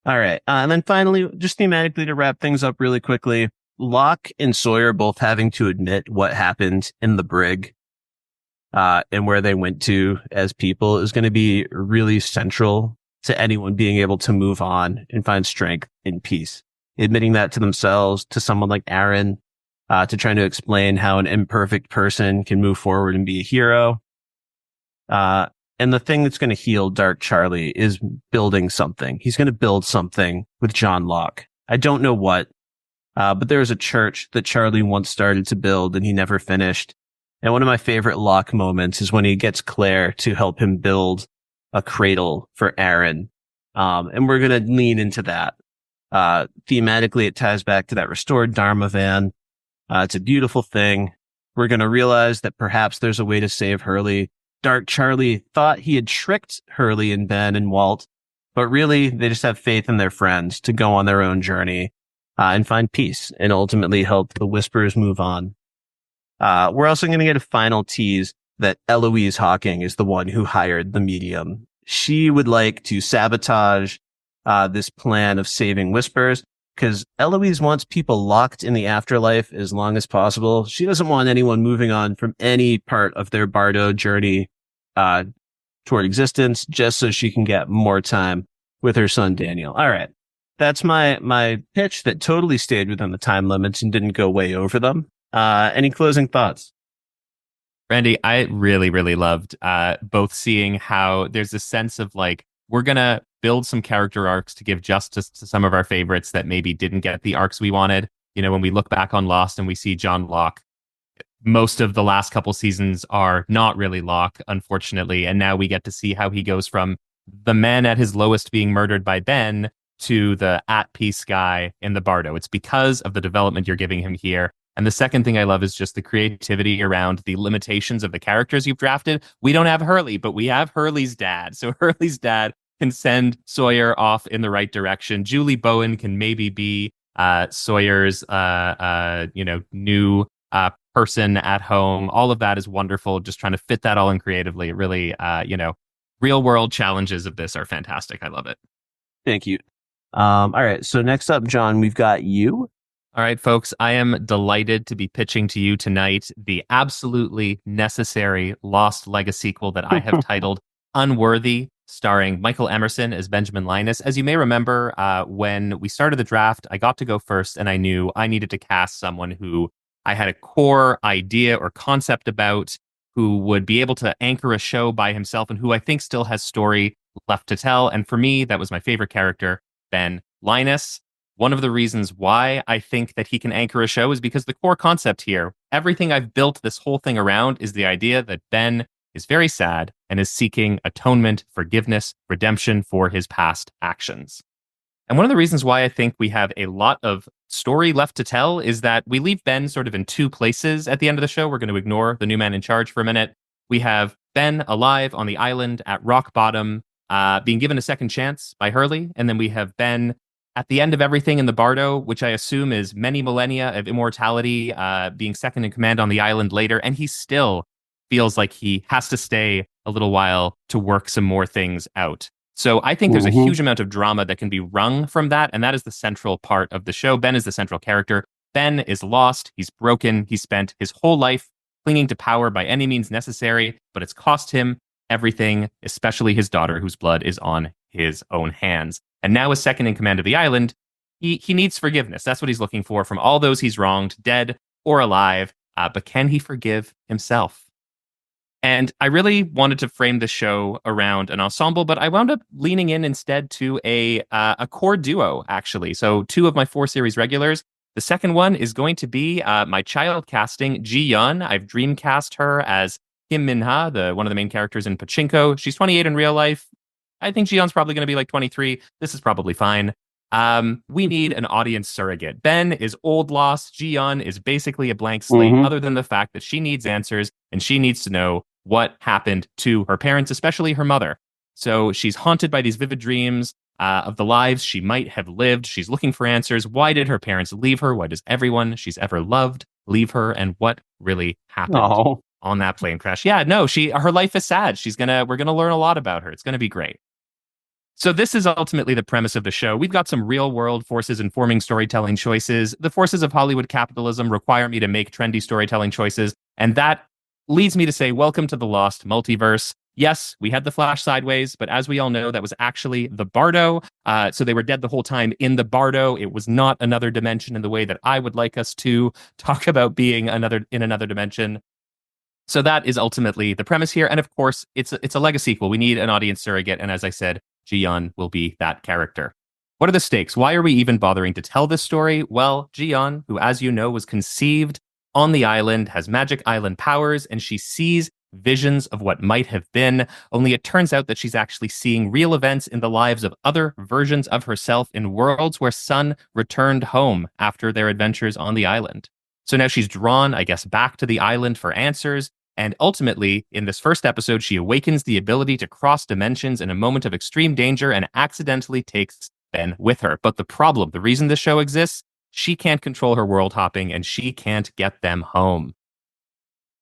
All right. And then finally, just thematically to wrap things up really quickly, Locke and Sawyer both having to admit what happened in the brig and where they went to as people is going to be really central to anyone being able to move on and find strength in peace. Admitting that to themselves, to someone like Aaron, to trying to explain how an imperfect person can move forward and be a hero. And the thing that's going to heal Dark Charlie is building something. He's going to build something with John Locke. I don't know what, but there is a church that Charlie once started to build and he never finished. And one of my favorite Locke moments is when he gets Claire to help him build a cradle for Aaron. And we're going to lean into that. Thematically, it ties back to that restored Dharma van. It's a beautiful thing. We're going to realize that perhaps there's a way to save Hurley. Dark Charlie thought he had tricked Hurley and Ben and Walt, but really they just have faith in their friends to go on their own journey. and find peace and ultimately help the Whisperers move on. We're also going to get a final tease that Eloise Hawking is the one who hired the medium. She would like to sabotage this plan of saving Whispers because Eloise wants people locked in the afterlife as long as possible. She doesn't want anyone moving on from any part of their Bardo journey toward existence just so she can get more time with her son Daniel. All right. That's my pitch that totally stayed within the time limits and didn't go way over them. Any closing thoughts? Randy, I really, really loved both seeing how there's a sense of like, we're going to build some character arcs to give justice to some of our favorites that maybe didn't get the arcs we wanted. You know, when we look back on Lost and we see John Locke, most of the last couple seasons are not really Locke, unfortunately. And now we get to see how he goes from the man at his lowest being murdered by Ben to the at peace guy in the Bardo. It's because of the development you're giving him here. And the second thing I love is just the creativity around the limitations of the characters you've drafted. We don't have Hurley, but we have Hurley's dad. So Hurley's dad can send Sawyer off in the right direction. Julie Bowen can maybe be Sawyer's new person at home. All of that is wonderful. Just trying to fit that all in creatively. It really, real world challenges of this are fantastic. I love it. Thank you. All right. So next up, John, we've got you. All right, folks, I am delighted to be pitching to you tonight the absolutely necessary Lost Legacy sequel that I have titled Unworthy, starring Michael Emerson as Benjamin Linus. As you may remember, when we started the draft, I got to go first, and I knew I needed to cast someone who I had a core idea or concept about, who would be able to anchor a show by himself, and who I think still has story left to tell. And for me, that was my favorite character, Ben Linus. One of the reasons why I think that he can anchor a show is because the core concept here, everything I've built this whole thing around, is the idea that Ben is very sad and is seeking atonement, forgiveness, redemption for his past actions. And one of the reasons why I think we have a lot of story left to tell is that we leave Ben sort of in two places at the end of the show. We're going to ignore the new man in charge for a minute. We have Ben alive on the island at rock bottom, being given a second chance by Hurley. And then we have Ben at the end of everything in the Bardo, which I assume is many millennia of immortality, being second in command on the island later. And he still feels like he has to stay a little while to work some more things out. So I think there's a huge amount of drama that can be wrung from that. And that is the central part of the show. Ben is the central character. Ben is lost. He's broken. He spent his whole life clinging to power by any means necessary, but it's cost him everything, especially his daughter, whose blood is on his own hands. And now as second in command of the island, he needs forgiveness. That's what he's looking for from all those he's wronged, dead or alive. But can he forgive himself? And I really wanted to frame the show around an ensemble, but I wound up leaning in instead to a core duo, actually. So 2 of my 4 series regulars. The second one is going to be my child casting, Ji-yeon. I've dreamcast her as Kim Min-ha, one of the main characters in Pachinko. She's 28 in real life. I think Ji-yeon's probably going to be like 23. This is probably fine. We need an audience surrogate. Ben is old Lost. Ji-yeon is basically a blank slate, other than the fact that she needs answers and she needs to know what happened to her parents, especially her mother. So she's haunted by these vivid dreams of the lives she might have lived. She's looking for answers. Why did her parents leave her? Why does everyone she's ever loved leave her? And what really happened on that plane crash? Yeah, no, her life is sad. We're gonna learn a lot about her. It's gonna be great. So this is ultimately the premise of the show. We've got some real-world forces informing storytelling choices. The forces of Hollywood capitalism require me to make trendy storytelling choices, and that leads me to say, welcome to the Lost multiverse. Yes, we had the Flash sideways, but as we all know, that was actually the Bardo. So they were dead the whole time in the Bardo. It was not another dimension in the way that I would like us to talk about being in another dimension. So that is ultimately the premise here. And of course, it's a legacy sequel. We need an audience surrogate. And as I said, Ji-yeon will be that character. What are the stakes? Why are we even bothering to tell this story? Well, Ji-yeon, who, as you know, was conceived on the island, has magic island powers, and she sees visions of what might have been. Only it turns out that she's actually seeing real events in the lives of other versions of herself in worlds where Sun returned home after their adventures on the island. So now she's drawn, I guess, back to the island for answers. And ultimately, in this first episode, she awakens the ability to cross dimensions in a moment of extreme danger and accidentally takes Ben with her. But the reason this show exists, she can't control her world hopping and she can't get them home.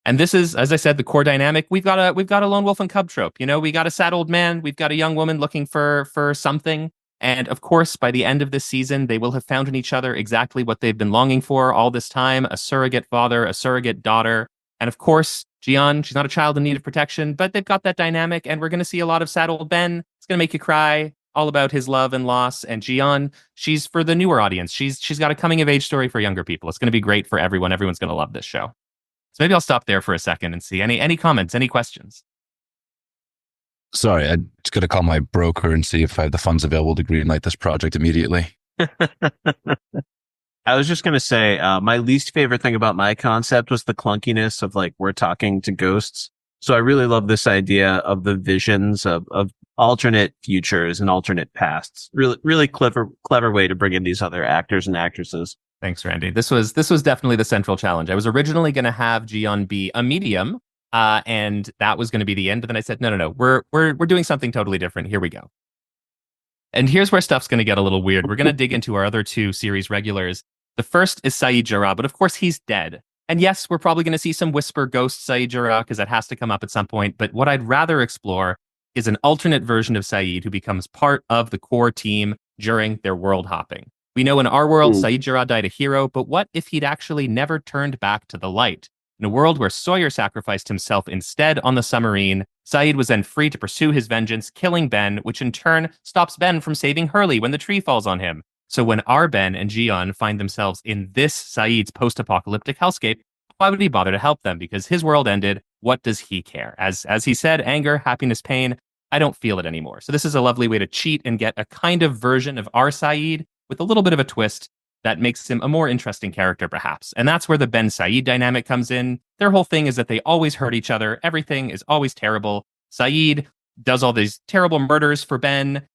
And this is, as I said, the core dynamic. We've got a lone wolf and cub trope. You know, we got a sad old man, we've got a young woman looking for something. And of course, by the end of this season, they will have found in each other exactly what they've been longing for all this time, a surrogate father, a surrogate daughter. And of course, Jian, she's not a child in need of protection, but they've got that dynamic, and we're going to see a lot of sad old Ben. It's going to make you cry, all about his love and loss. And Jian, she's for the newer audience. She's got a coming of age story for younger people. It's going to be great for everyone. Everyone's going to love this show. So maybe I'll stop there for a second and see any comments, any questions. Sorry, I just got to call my broker and see if I have the funds available to greenlight this project immediately. I was just going to say, my least favorite thing about my concept was the clunkiness of like, we're talking to ghosts. So I really love this idea of the visions of alternate futures and alternate pasts. Really, really clever way to bring in these other actors and actresses. Thanks, Randy. This was definitely the central challenge. I was originally going to have Jian be a medium, and that was going to be the end. But then I said, no, we're doing something totally different. Here we go. And here's where stuff's going to get a little weird. We're going to dig into our other two series regulars. The first is Saeed Jarrah, but of course he's dead. And yes, we're probably going to see some whisper ghost Saeed Jarrah because that has to come up at some point. But what I'd rather explore is an alternate version of Saeed who becomes part of the core team during their world hopping. We know in our world, Saeed Jarrah died a hero, but what if he'd actually never turned back to the light? In a world where Sawyer sacrificed himself instead on the submarine, Saeed was then free to pursue his vengeance, killing Ben, which in turn stops Ben from saving Hurley when the tree falls on him. So when our Ben and Jian find themselves in this Saeed's post-apocalyptic hellscape, why would he bother to help them? Because his world ended. What does he care? As he said, anger, happiness, pain, I don't feel it anymore. So this is a lovely way to cheat and get a kind of version of our Saeed with a little bit of a twist that makes him a more interesting character, perhaps. And that's where the Ben Saeed dynamic comes in. Their whole thing is that they always hurt each other. Everything is always terrible. Saeed does all these terrible murders for Ben.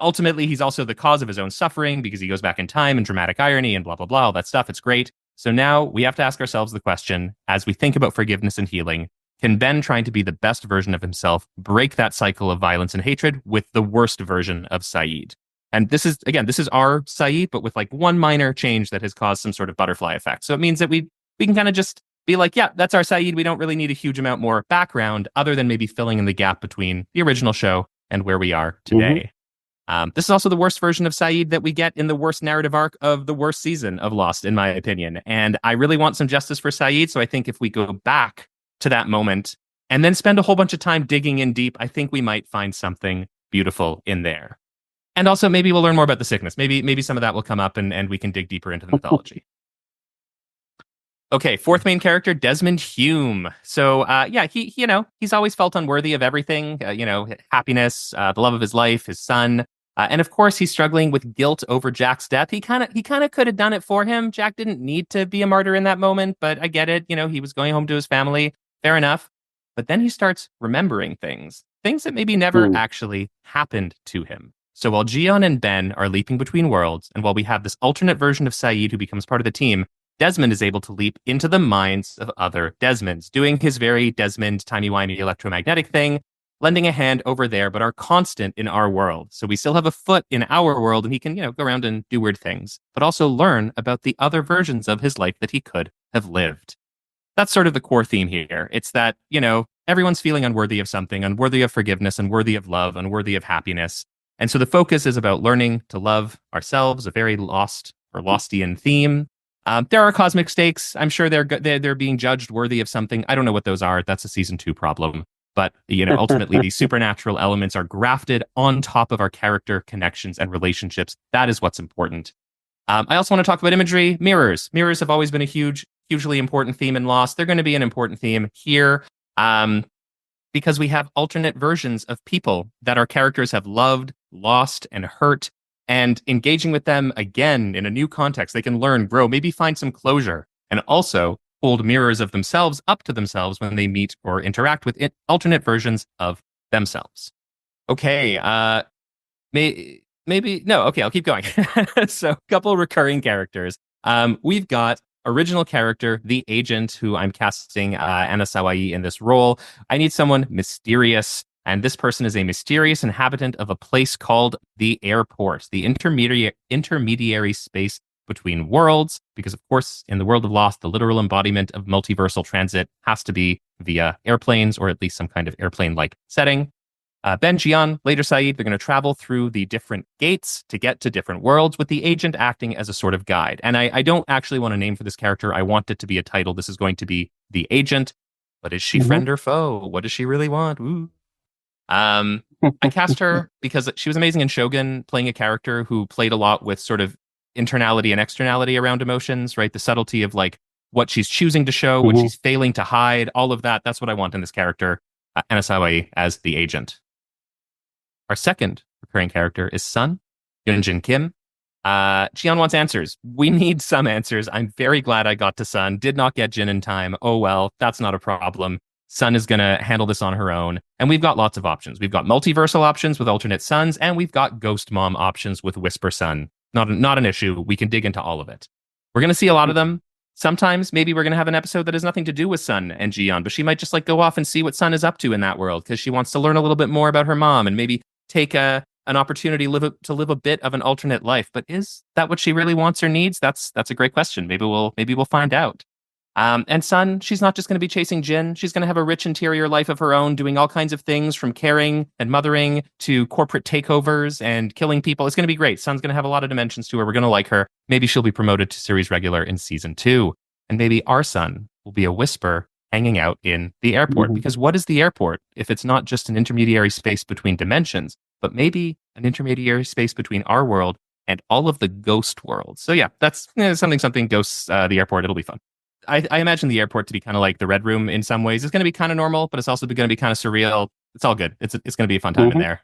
Ultimately, he's also the cause of his own suffering because he goes back in time and dramatic irony and blah, blah, blah, all that stuff. It's great. So now we have to ask ourselves the question, as we think about forgiveness and healing, can Ben, trying to be the best version of himself, break that cycle of violence and hatred with the worst version of Saeed? And this is our Saeed, but with like one minor change that has caused some sort of butterfly effect. So it means that we can kind of just be like, yeah, that's our Saeed. We don't really need a huge amount more background other than maybe filling in the gap between the original show and where we are today. This is also the worst version of Saeed that we get in the worst narrative arc of the worst season of Lost, in my opinion. And I really want some justice for Saeed. So I think if we go back to that moment and then spend a whole bunch of time digging in deep, I think we might find something beautiful in there. And also maybe we'll learn more about the sickness. Maybe some of that will come up and we can dig deeper into the mythology. Okay, fourth main character, Desmond Hume. So he's always felt unworthy of everything, happiness, the love of his life, his son. And of course, he's struggling with guilt over Jack's death. He kind of could have done it for him. Jack didn't need to be a martyr in that moment, but I get it. He was going home to his family. Fair enough. But then he starts remembering things that maybe never actually happened to him. So while Jian and Ben are leaping between worlds, and while we have this alternate version of Saeed who becomes part of the team, Desmond is able to leap into the minds of other Desmonds, doing his very Desmond timey-wimey electromagnetic thing, lending a hand over there, but are constant in our world. So we still have a foot in our world, and he can, go around and do weird things, but also learn about the other versions of his life that he could have lived. That's sort of the core theme here. It's that, everyone's feeling unworthy of something, unworthy of forgiveness, unworthy of love, unworthy of happiness. And so the focus is about learning to love ourselves, a very lost or Lostian theme. There are cosmic stakes. I'm sure they're being judged worthy of something. I don't know what those are. That's a season 2 problem. But, ultimately, these supernatural elements are grafted on top of our character connections and relationships. That is what's important. I also want to talk about imagery. Mirrors. Mirrors have always been a hugely important theme in Lost. They're going to be an important theme here. Because we have alternate versions of people that our characters have loved, lost, and hurt, and engaging with them again in a new context. They can learn, grow, maybe find some closure, and also hold mirrors of themselves up to themselves when they meet or interact with alternate versions of themselves. Okay, okay, I'll keep going. So a couple recurring characters. We've got original character, the agent, who I'm casting Anna Sawai in this role. I need someone mysterious, and this person is a mysterious inhabitant of a place called the airport, the intermediary space between worlds, because of course, in the world of Lost, the literal embodiment of multiversal transit has to be via airplanes, or at least some kind of airplane-like setting. Ben, Gian, later Saeed, they're going to travel through the different gates to get to different worlds, with the agent acting as a sort of guide. And I don't actually want a name for this character. I want it to be a title. This is going to be the agent. But is she friend or foe? What does she really want? Ooh. I cast her because she was amazing in Shogun, playing a character who played a lot with sort of internality and externality around emotions, right? The subtlety of like what she's choosing to show, what she's failing to hide, all of that. That's what I want in this character. Anna Sawai as the agent. Our second recurring character is Sun, Yunjin Kim. Jian wants answers. We need some answers. I'm very glad I got to Sun. Did not get Jin in time. Oh well, that's not a problem. Sun is going to handle this on her own. And we've got lots of options. We've got multiversal options with alternate suns, and we've got ghost mom options with Whisper Sun. Not an issue. We can dig into all of it. We're going to see a lot of them. Sometimes maybe we're going to have an episode that has nothing to do with Sun and Jian, but she might just like go off and see what Sun is up to in that world because she wants to learn a little bit more about her mom and maybe take an opportunity to live a bit of an alternate life. But is that what she really wants or needs? That's a great question. Maybe we'll find out. And Sun, she's not just going to be chasing Jin. She's going to have a rich interior life of her own, doing all kinds of things from caring and mothering to corporate takeovers and killing people. It's going to be great. Sun's going to have a lot of dimensions to her. We're going to like her. Maybe she'll be promoted to series regular in season 2. And maybe our Sun will be a Whisper hanging out in the airport. Because what is the airport if it's not just an intermediary space between dimensions, but maybe an intermediary space between our world and all of the ghost worlds? So yeah, that's something ghosts, the airport. It'll be fun. I imagine the airport to be kind of like the Red Room in some ways. It's going to be kind of normal, but it's also going to be kind of surreal. It's all good. It's going to be a fun time in there.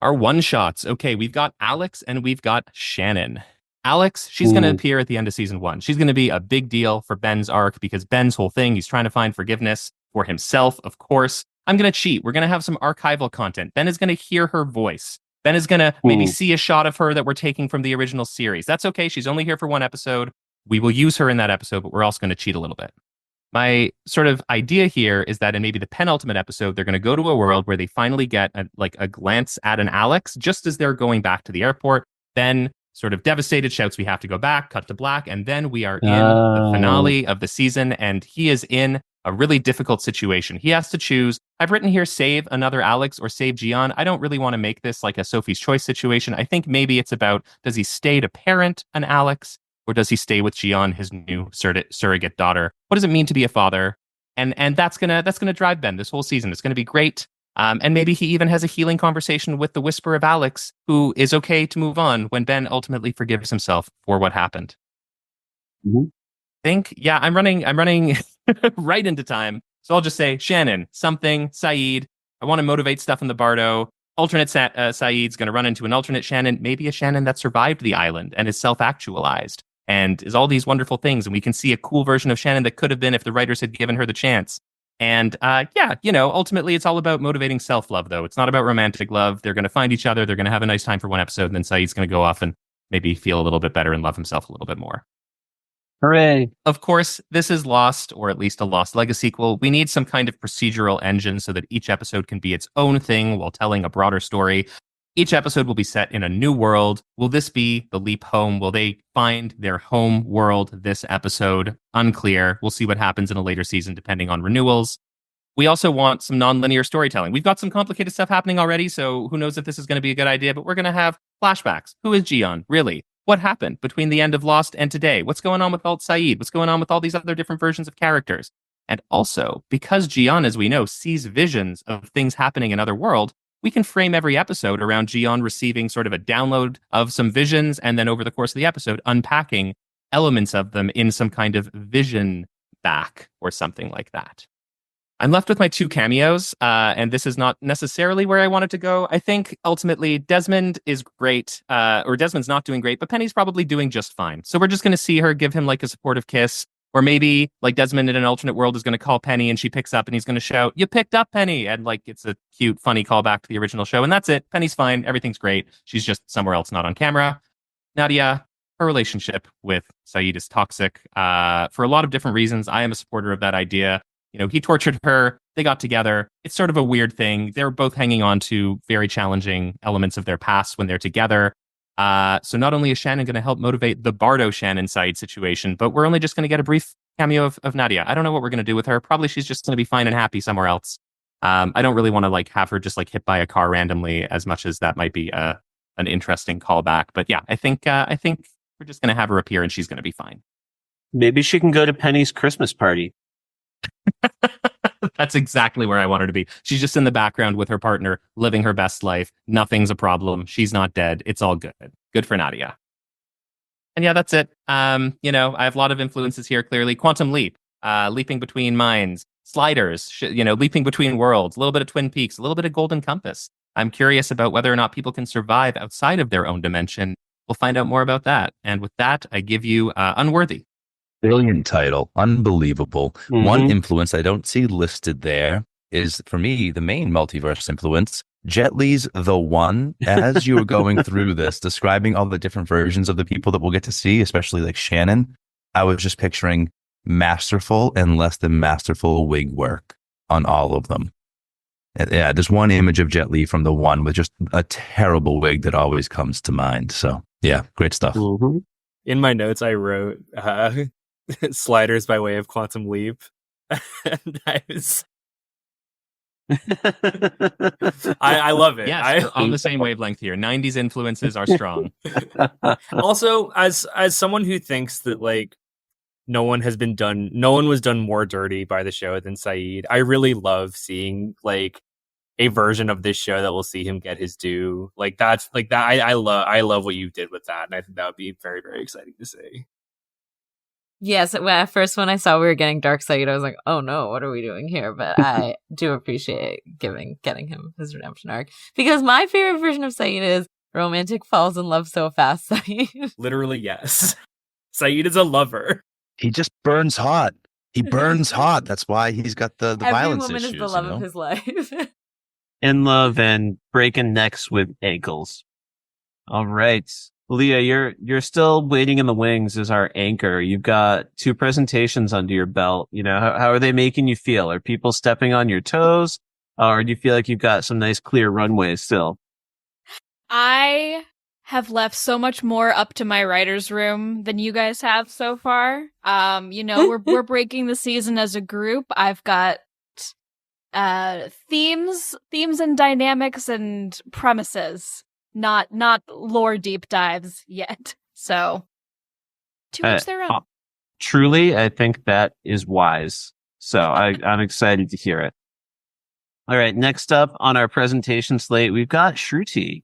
Our one-shots. Okay, we've got Alex and we've got Shannon. Alex, she's going to appear at the end of season 1. She's going to be a big deal for Ben's arc because Ben's whole thing, he's trying to find forgiveness for himself, of course. I'm going to cheat. We're going to have some archival content. Ben is going to hear her voice. Ben is going to maybe see a shot of her that we're taking from the original series. That's okay. She's only here for one episode. We will use her in that episode, but we're also going to cheat a little bit. My sort of idea here is that in maybe the penultimate episode, they're going to go to a world where they finally get a glance at an Alex just as they're going back to the airport. Ben, sort of devastated, shouts, "We have to go back," cut to black. And then we are in the finale of the season, and he is in a really difficult situation. He has to choose. I've written here, save another Alex or save Gian. I don't really want to make this like a Sophie's Choice situation. I think maybe it's about, does he stay to parent an Alex? Or does he stay with Gian, his new surrogate daughter? What does it mean to be a father? And that's gonna drive Ben this whole season. It's gonna be great. And maybe he even has a healing conversation with the Whisper of Alex, who is okay to move on when Ben ultimately forgives himself for what happened. I'm running right into time. So I'll just say Shannon, something, Saeed. I want to motivate stuff in the Bardo. Alternate Saeed's going to run into an alternate Shannon, maybe a Shannon that survived the island and is self-actualized and is all these wonderful things. And we can see a cool version of Shannon that could have been if the writers had given her the chance. And ultimately it's all about motivating self-love, though. It's not about romantic love. They're going to find each other. They're going to have a nice time for one episode. And then Saeed's going to go off and maybe feel a little bit better and love himself a little bit more. Hooray. Of course, this is Lost, or at least a Lost Legacy sequel. We need some kind of procedural engine so that each episode can be its own thing while telling a broader story. Each episode will be set in a new world. Will this be the leap home? Will they find their home world this episode? Unclear. We'll see what happens in a later season depending on renewals. We also want some non-linear storytelling. We've got some complicated stuff happening already, so who knows if this is going to be a good idea, but we're going to have flashbacks. Who is Gian, really? What happened between the end of Lost and today? What's going on with Alt Saeed? What's going on with all these other different versions of characters? And also, because Gian, as we know, sees visions of things happening in other worlds, we can frame every episode around Gian receiving sort of a download of some visions, and then over the course of the episode, unpacking elements of them in some kind of vision back or something like that. I'm left with my 2 cameos, and this is not necessarily where I wanted to go. I think ultimately Desmond is great, or Desmond's not doing great, but Penny's probably doing just fine. So we're just going to see her give him like a supportive kiss, or maybe like Desmond in an alternate world is going to call Penny and she picks up and he's going to shout, "You picked up, Penny!" And like it's a cute, funny callback to the original show. And that's it. Penny's fine. Everything's great. She's just somewhere else, not on camera. Nadia, her relationship with Saeed is toxic for a lot of different reasons. I am a supporter of that idea. You know, he tortured her. They got together. It's sort of a weird thing. They're both hanging on to very challenging elements of their past when they're together. So not only is Shannon going to help motivate the Bardo Shannon side situation, but we're only just going to get a brief cameo of Nadia. I don't know what we're going to do with her. Probably she's just going to be fine and happy somewhere else. I don't really want to like have her just like hit by a car randomly, as much as that might be an interesting callback. But yeah, I think we're just going to have her appear and she's going to be fine. Maybe she can go to Penny's Christmas party. That's exactly where I want her to be. She's just in the background with her partner, living her best life. Nothing's a problem. She's not dead. It's all good. Good for Nadia. And yeah, that's it. I have a lot of influences here, clearly. Quantum Leap, leaping between minds, sliders, leaping between worlds, a little bit of Twin Peaks, a little bit of Golden Compass. I'm curious about whether or not people can survive outside of their own dimension. We'll find out more about that. And with that, I give you Unworthy. Brilliant title. Unbelievable. Mm-hmm. One influence I don't see listed there is, for me, the main multiverse influence. Jet Li's The One. As you were going through this, describing all the different versions of the people that we'll get to see, especially like Shannon, I was just picturing masterful and less than masterful wig work on all of them. Yeah, there's one image of Jet Li from The One with just a terrible wig that always comes to mind. So yeah, great stuff. Mm-hmm. In my notes, I wrote sliders by way of Quantum Leap. And I love it. Yes, we're on the same wavelength here. 90s influences are strong. Also, as someone who thinks that like no one was done more dirty by the show than Saeed, I really love seeing like a version of this show that will see him get his due. Like that's like that. I love what you did with that, and I think that would be very, very exciting to see. Yes, at first when I saw we were getting Darkseid, I was like, "Oh no, what are we doing here?" But I do appreciate getting him his redemption arc, because my favorite version of Saeed is romantic falls in love so fast. Saeed. Literally, yes. Saeed is a lover. He just burns hot. He burns hot. That's why he's got the violence Every woman issues. is the love of his life. In love and breaking necks with ankles. All right. Leah, you're still waiting in the wings as our anchor. You've got 2 presentations under your belt. How are they making you feel? Are people stepping on your toes? Or do you feel like you've got some nice clear runways still? I have left so much more up to my writer's room than you guys have so far. We're breaking the season as a group. I've got themes and dynamics and premises. Not lore deep dives yet. So, to each their own. Truly, I think that is wise. So I'm excited to hear it. All right, next up on our presentation slate, we've got Shruti.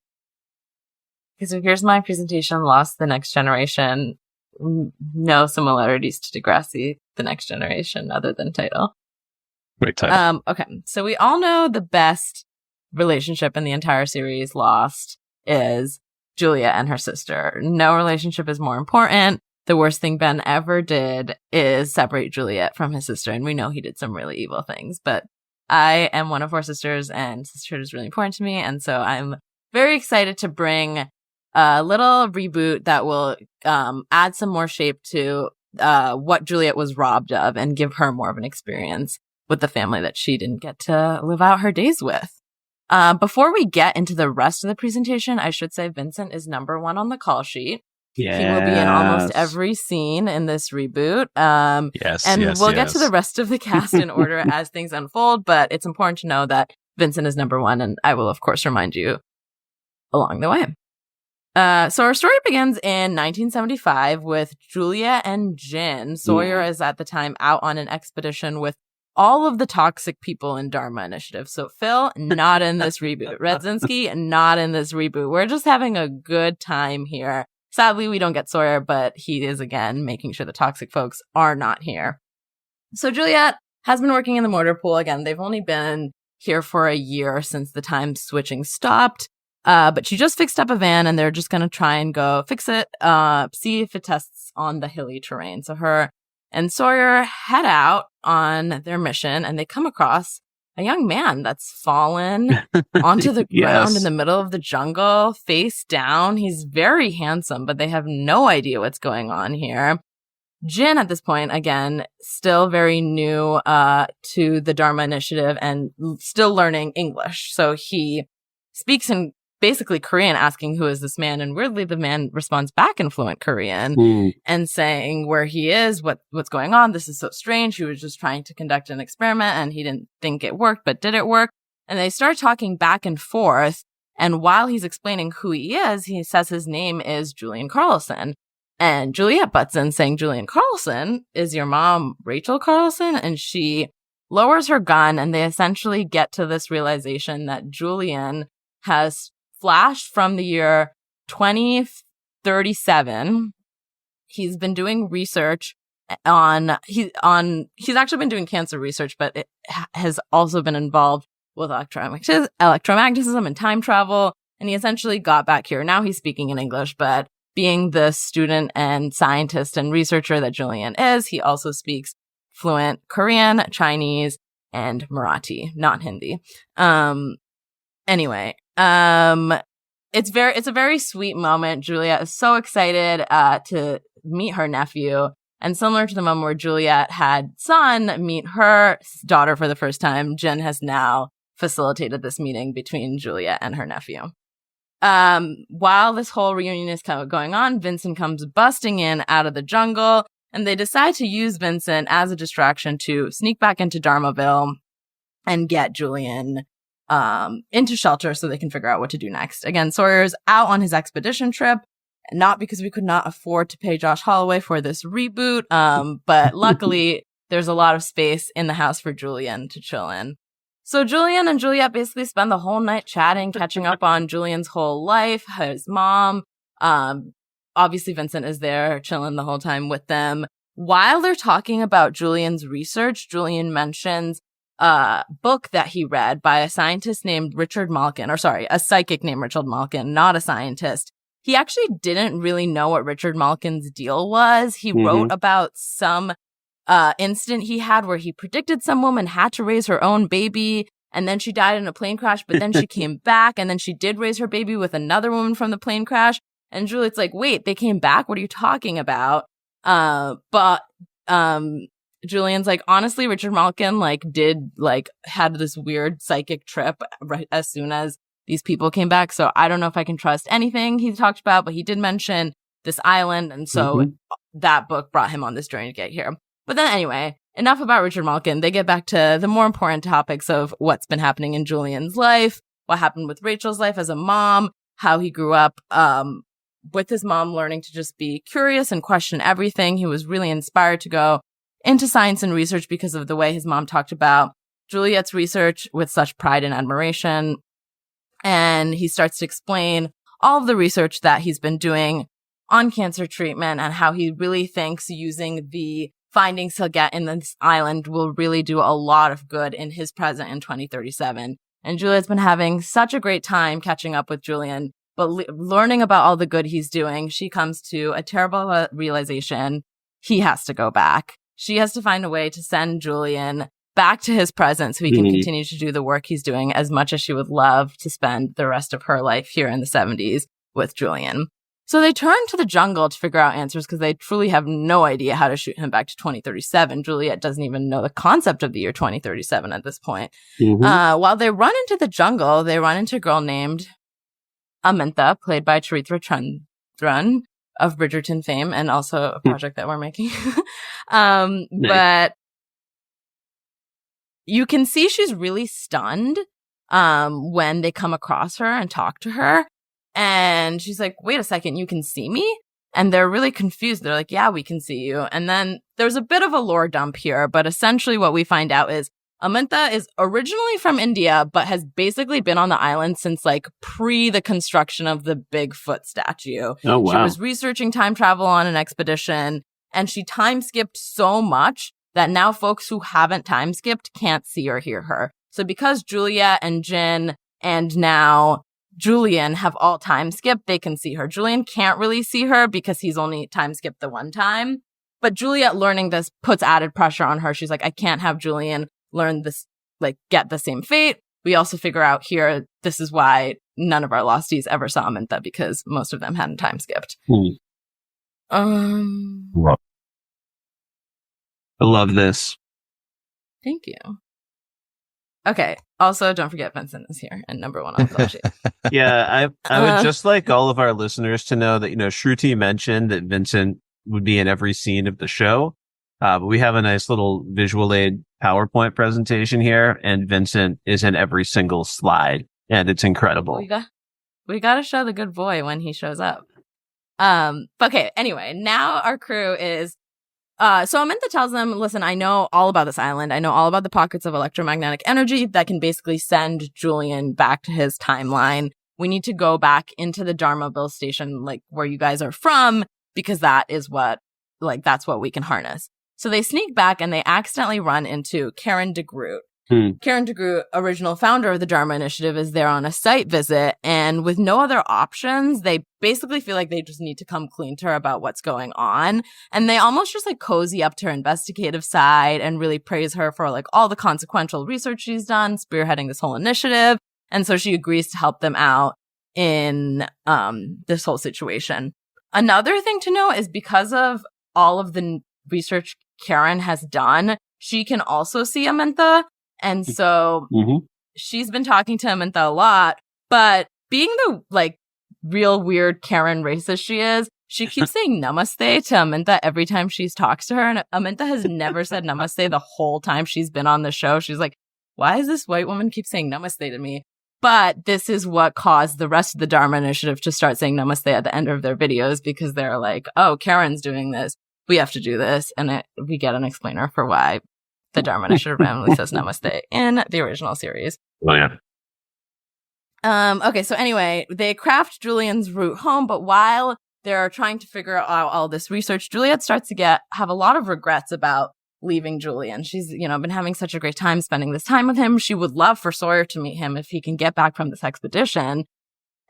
Okay, so here's my presentation, Lost the Next Generation. No similarities to Degrassi, The Next Generation, other than title. Great title. Okay, so we all know the best relationship in the entire series, Lost, is Julia and her sister. No relationship is more important. The worst thing Ben ever did is separate Juliet from his sister, and we know he did some really evil things, but I am one of 4 sisters, and sisterhood is really important to me, and so I'm very excited to bring a little reboot that will add some more shape to what Juliet was robbed of and give her more of an experience with the family that she didn't get to live out her days with. Before we get into the rest of the presentation, I should say Vincent is number 1 on the call sheet. Yes. He will be in almost every scene in this reboot. We'll get to the rest of the cast in order as things unfold, but it's important to know that Vincent is number 1, and I will, of course, remind you along the way. So our story begins in 1975 with Julia and Jin. Sawyer is at the time out on an expedition with all of the toxic people in Dharma Initiative. So Phil, not in this reboot. Redzinski, not in this reboot. We're just having a good time here. Sadly, we don't get Sawyer, but he is, again, making sure the toxic folks are not here. So Juliet has been working in the mortar pool. Again, they've only been here for a year since the time switching stopped. But she just fixed up a van, and they're just going to try and go fix it, see if it tests on the hilly terrain. So her and Sawyer head out on their mission, and they come across a young man that's fallen onto the ground in the middle of the jungle, face down. He's very handsome, but they have no idea what's going on here. Jin, at this point, again, still very new to the Dharma Initiative and still learning English. So he speaks in basically Korean, asking who is this man, and weirdly the man responds back in fluent Korean and saying where he is, what's going on. This is so strange. He was just trying to conduct an experiment and he didn't think it worked, but did it work? And they start talking back and forth. And while he's explaining who he is, he says his name is Julian Carlson. And Juliet butts in saying, Julian Carlson, is your mom Rachel Carlson? And she lowers her gun, and they essentially get to this realization that Julian has flashed from the year 2037. He's been doing research he's actually been doing cancer research, but it has also been involved with electromagnetism and time travel. And he essentially got back here. Now he's speaking in English, but being the student and scientist and researcher that Julian is, he also speaks fluent Korean, Chinese, and Marathi, not Hindi. Anyway, it's a very sweet moment. Juliet is so excited to meet her nephew. And similar to the moment where Juliet had Son meet her daughter for the first time, Jin has now facilitated this meeting between Juliet and her nephew. While this whole reunion is kind of going on, Vincent comes busting in out of the jungle, and they decide to use Vincent as a distraction to sneak back into Dharmaville and get Julian into shelter so they can figure out what to do next. Again, Sawyer's out on his expedition trip, not because we could not afford to pay Josh Holloway for this reboot, but luckily there's a lot of space in the house for Julian to chill in. So Julian and Juliet basically spend the whole night chatting, catching up on Julian's whole life, his mom. Obviously, Vincent is there chilling the whole time with them. While they're talking about Julian's research, Julian mentions a book that he read by a scientist named Richard Malkin, a psychic named Richard Malkin, not a scientist. He actually didn't really know what Richard Malkin's deal was. He wrote about some incident he had where he predicted some woman had to raise her own baby, and then she died in a plane crash, but then she came back, and then she did raise her baby with another woman from the plane crash. And Juliet's like, wait, they came back? What are you talking about? But Julian's like, honestly, Richard Malkin had this weird psychic trip right as soon as these people came back. So I don't know if I can trust anything he talked about, but he did mention this island. And so that book brought him on this journey to get here. But then anyway, enough about Richard Malkin. They get back to the more important topics of what's been happening in Julian's life, what happened with Rachel's life as a mom, how he grew up with his mom learning to just be curious and question everything. He was really inspired to go into science and research because of the way his mom talked about Juliet's research with such pride and admiration. And he starts to explain all of the research that he's been doing on cancer treatment and how he really thinks using the findings he'll get in this island will really do a lot of good in his present in 2037. And Juliet's been having such a great time catching up with Julian, but learning about all the good he's doing, she comes to a terrible realization. He has to go back. She has to find a way to send Julian back to his present so he can continue to do the work he's doing, as much as she would love to spend the rest of her life here in the 70s with Julian. So they turn to the jungle to figure out answers because they truly have no idea how to shoot him back to 2037. Juliet doesn't even know the concept of the year 2037 at this point. While they run into the jungle, they run into a girl named Amintha, played by Charitra Chandran of Bridgerton fame, and also a project that we're making. Nice. But you can see she's really stunned when they come across her and talk to her. And she's like, wait a second, you can see me? And they're really confused. They're like, yeah, we can see you. And then there's a bit of a lore dump here, but essentially what we find out is Amintha is originally from India, but has basically been on the island since pre the construction of the Bigfoot statue. Oh, wow. She was researching time travel on an expedition, and she time skipped so much that now folks who haven't time skipped can't see or hear her. So because Juliet and Jin and now Julian have all time skipped, they can see her. Julian can't really see her because he's only time skipped the one time. But Juliet learning this puts added pressure on her. She's like, I can't have Julian learn this, get the same fate. We also figure out here, this is why none of our losties ever saw Amintha, because most of them hadn't time skipped. I love this. Thank you. Okay. Also, don't forget Vincent is here and number one on the call sheet. Yeah, I would just like all of our listeners to know that, Shruti mentioned that Vincent would be in every scene of the show. But we have a nice little visual aid PowerPoint presentation here, and Vincent is in every single slide, and it's incredible. We got to show the good boy when he shows up. Okay, anyway, now our crew is... so Amantha tells them, listen, I know all about this island. I know all about the pockets of electromagnetic energy that can basically send Julian back to his timeline. We need to go back into the Dharmaville station, like where you guys are from, because that is that's what we can harness. So they sneak back and they accidentally run into Karen DeGroot. Karen DeGroot, original founder of the Dharma Initiative, is there on a site visit, and with no other options, they basically feel like they just need to come clean to her about what's going on. And they almost just cozy up to her investigative side and really praise her for all the consequential research she's done, spearheading this whole initiative. And so she agrees to help them out in this whole situation. Another thing to note is because of all of the research Karen has done, she can also see Amantha. And so she's been talking to Amantha a lot, but being the real weird Karen racist she is, she keeps saying namaste to Amantha every time she talks to her. And Amantha has never said namaste the whole time she's been on the show. She's like, why is this white woman keep saying namaste to me? But this is what caused the rest of the Dharma Initiative to start saying namaste at the end of their videos, because they're like, oh, Karen's doing this. We have to do this. And we get an explainer for why the Dharma Initiative randomly says namaste in the original series. Oh, yeah. Okay, so anyway, they craft Julian's route home, but while they're trying to figure out all this research, Juliet starts to have a lot of regrets about leaving Julian. She's, been having such a great time spending this time with him. She would love for Sawyer to meet him if he can get back from this expedition.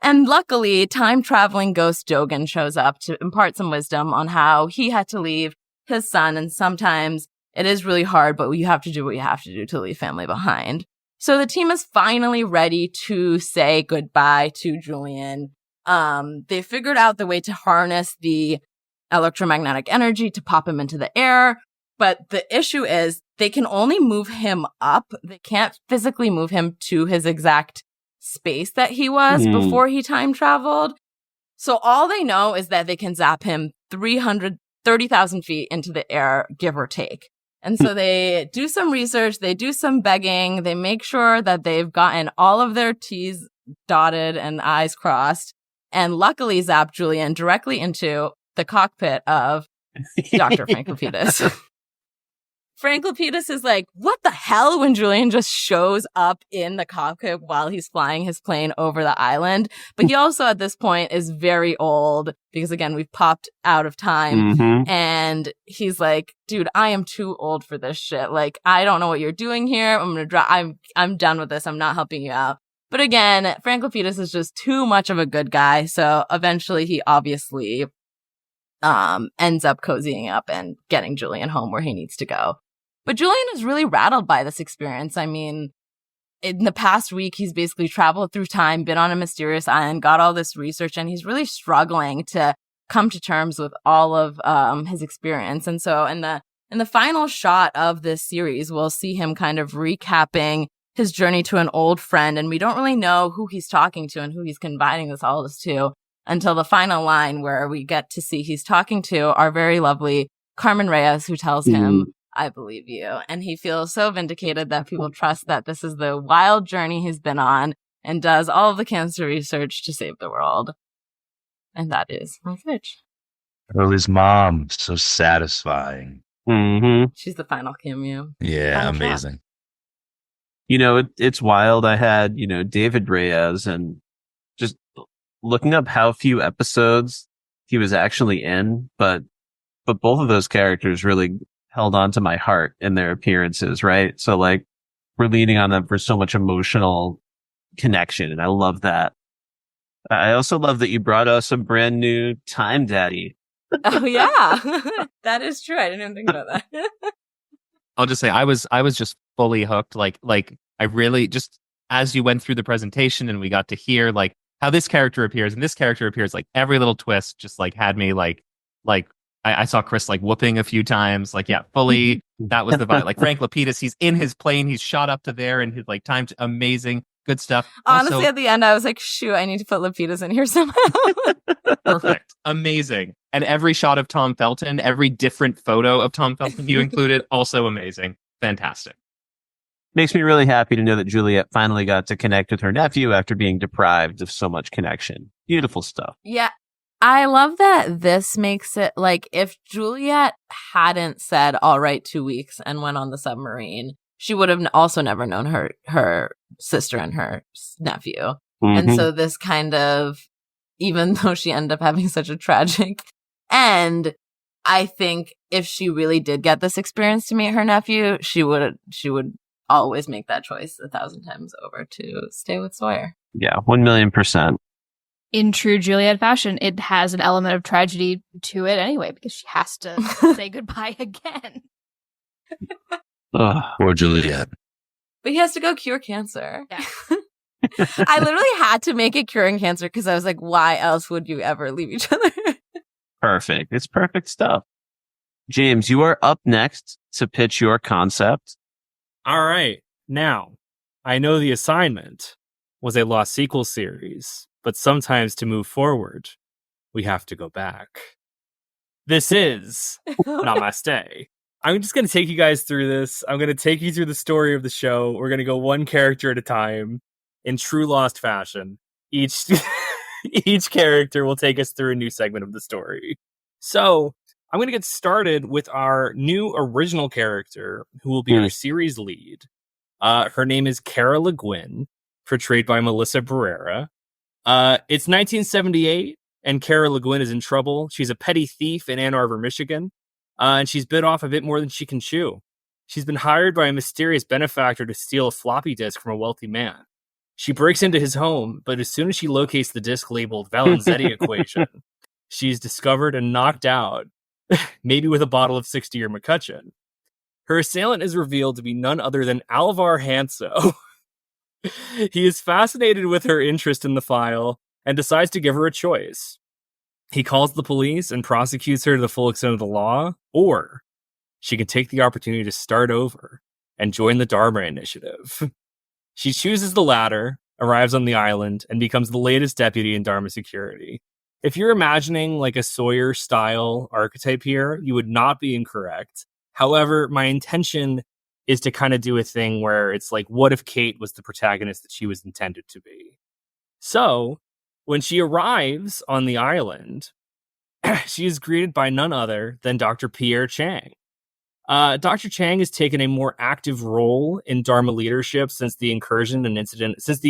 And luckily, time-traveling ghost Dogan shows up to impart some wisdom on how he had to leave his son, and sometimes it is really hard, but you have to do what you have to do to leave family behind. So the team is finally ready to say goodbye to Julian. They figured out the way to harness the electromagnetic energy to pop him into the air. But the issue is they can only move him up. They can't physically move him to his exact space that he was before he time traveled. So all they know is that they can zap him 330,000 feet into the air, give or take. And so they do some research, they do some begging, they make sure that they've gotten all of their T's dotted and I's crossed, and luckily zap Julian directly into the cockpit of Dr. Franklopidis. Franklopidis is like, what the hell, when Julian just shows up in the cockpit while he's flying his plane over the island. But he also at this point is very old because, again, we've popped out of time. Mm-hmm. And he's like, dude, I am too old for this shit. Like, I don't know what you're doing here. I'm done with this. I'm not helping you out. But again, Franklopidis is just too much of a good guy. So eventually he obviously ends up cozying up and getting Julian home where he needs to go. But Julian is really rattled by this experience. I mean, in the past week, he's basically traveled through time, been on a mysterious island, got all this research, and he's really struggling to come to terms with all of his experience. And so in the final shot of this series, we'll see him kind of recapping his journey to an old friend, and we don't really know who he's talking to and who he's confiding all this to until the final line, where we get to see he's talking to our very lovely Carmen Reyes, who tells him, I believe you. And he feels so vindicated that people trust that this is the wild journey he's been on, and does all of the cancer research to save the world. And that is my pitch. Oh, his mom, so satisfying. Mm-hmm. She's the final cameo. Yeah, Final shot. amazing. It's wild. I had, David Reyes, and just looking up how few episodes he was actually in, but both of those characters really held on to my heart in their appearances, right? So like, we're leaning on them for so much emotional connection, and I love that. I also love that you brought us a brand new Time Daddy. Oh yeah, that is true. I didn't even think about that. I'll just say I was just fully hooked. Like I really, just as you went through the presentation and we got to hear like how this character appears and this character appears, like every little twist just like had me like I saw Kris like whooping a few times. Like, yeah, fully. That was the vibe. Like Frank Lapidus, he's in his plane. He's shot up to there, and his like time to amazing, good stuff. Honestly, Also, at the end, I was like, shoot, I need to put Lapidus in here somehow. perfect, amazing, and every shot of Tom Felton, every different photo of Tom Felton you included, also amazing, fantastic. Makes me really happy to know that Juliet finally got to connect with her nephew after being deprived of so much connection. Beautiful stuff. Yeah. I love that this makes it like if Juliet hadn't said, all right, 2 weeks and went on the submarine, she would have also never known her sister and her nephew. Mm-hmm. And so this kind of, even though she ended up having such a tragic end, I think if she really did get this experience to meet her nephew, she would always make that choice 1,000 times over to stay with Sawyer. Yeah, 1,000,000%. In true Juliet fashion, it has an element of tragedy to it anyway, because she has to say goodbye again. Poor Juliet. But he has to go cure cancer. Yeah. I literally had to make it curing cancer because I was like, why else would you ever leave each other? Perfect. It's perfect stuff. James, you are up next to pitch your concept. All right. Now, I know the assignment was a Lost Sequel series, but sometimes to move forward, we have to go back. This is Namaste. I'm just going to take you guys through this. I'm going to take you through the story of the show. We're going to go one character at a time in true Lost fashion. Each character will take us through a new segment of the story. So I'm going to get started with our new original character who will be our series lead. Her name is Cara Le Guin, portrayed by Melissa Barrera. It's 1978, and Cara Le Guin is in trouble. She's a petty thief in Ann Arbor, Michigan, and she's bit off a bit more than she can chew. She's been hired by a mysterious benefactor to steal a floppy disk from a wealthy man. She breaks into his home, but as soon as she locates the disk labeled Valenzetti equation, she's discovered and knocked out, maybe with a bottle of 60-year McCutcheon. Her assailant is revealed to be none other than Alvar Hanso. He is fascinated with her interest in the file and decides to give her a choice. He calls the police and prosecutes her to the full extent of the law, or she can take the opportunity to start over and join the Dharma Initiative. She chooses the latter, arrives on the island, and becomes the latest deputy in Dharma security. If you're imagining like a Sawyer-style archetype here, you would not be incorrect. However, my intention is to kind of do a thing where it's like, what if Kate was the protagonist that she was intended to be? So, when she arrives on the island, she is greeted by none other than Dr. Pierre Chang. Dr. Chang has taken a more active role in Dharma leadership since the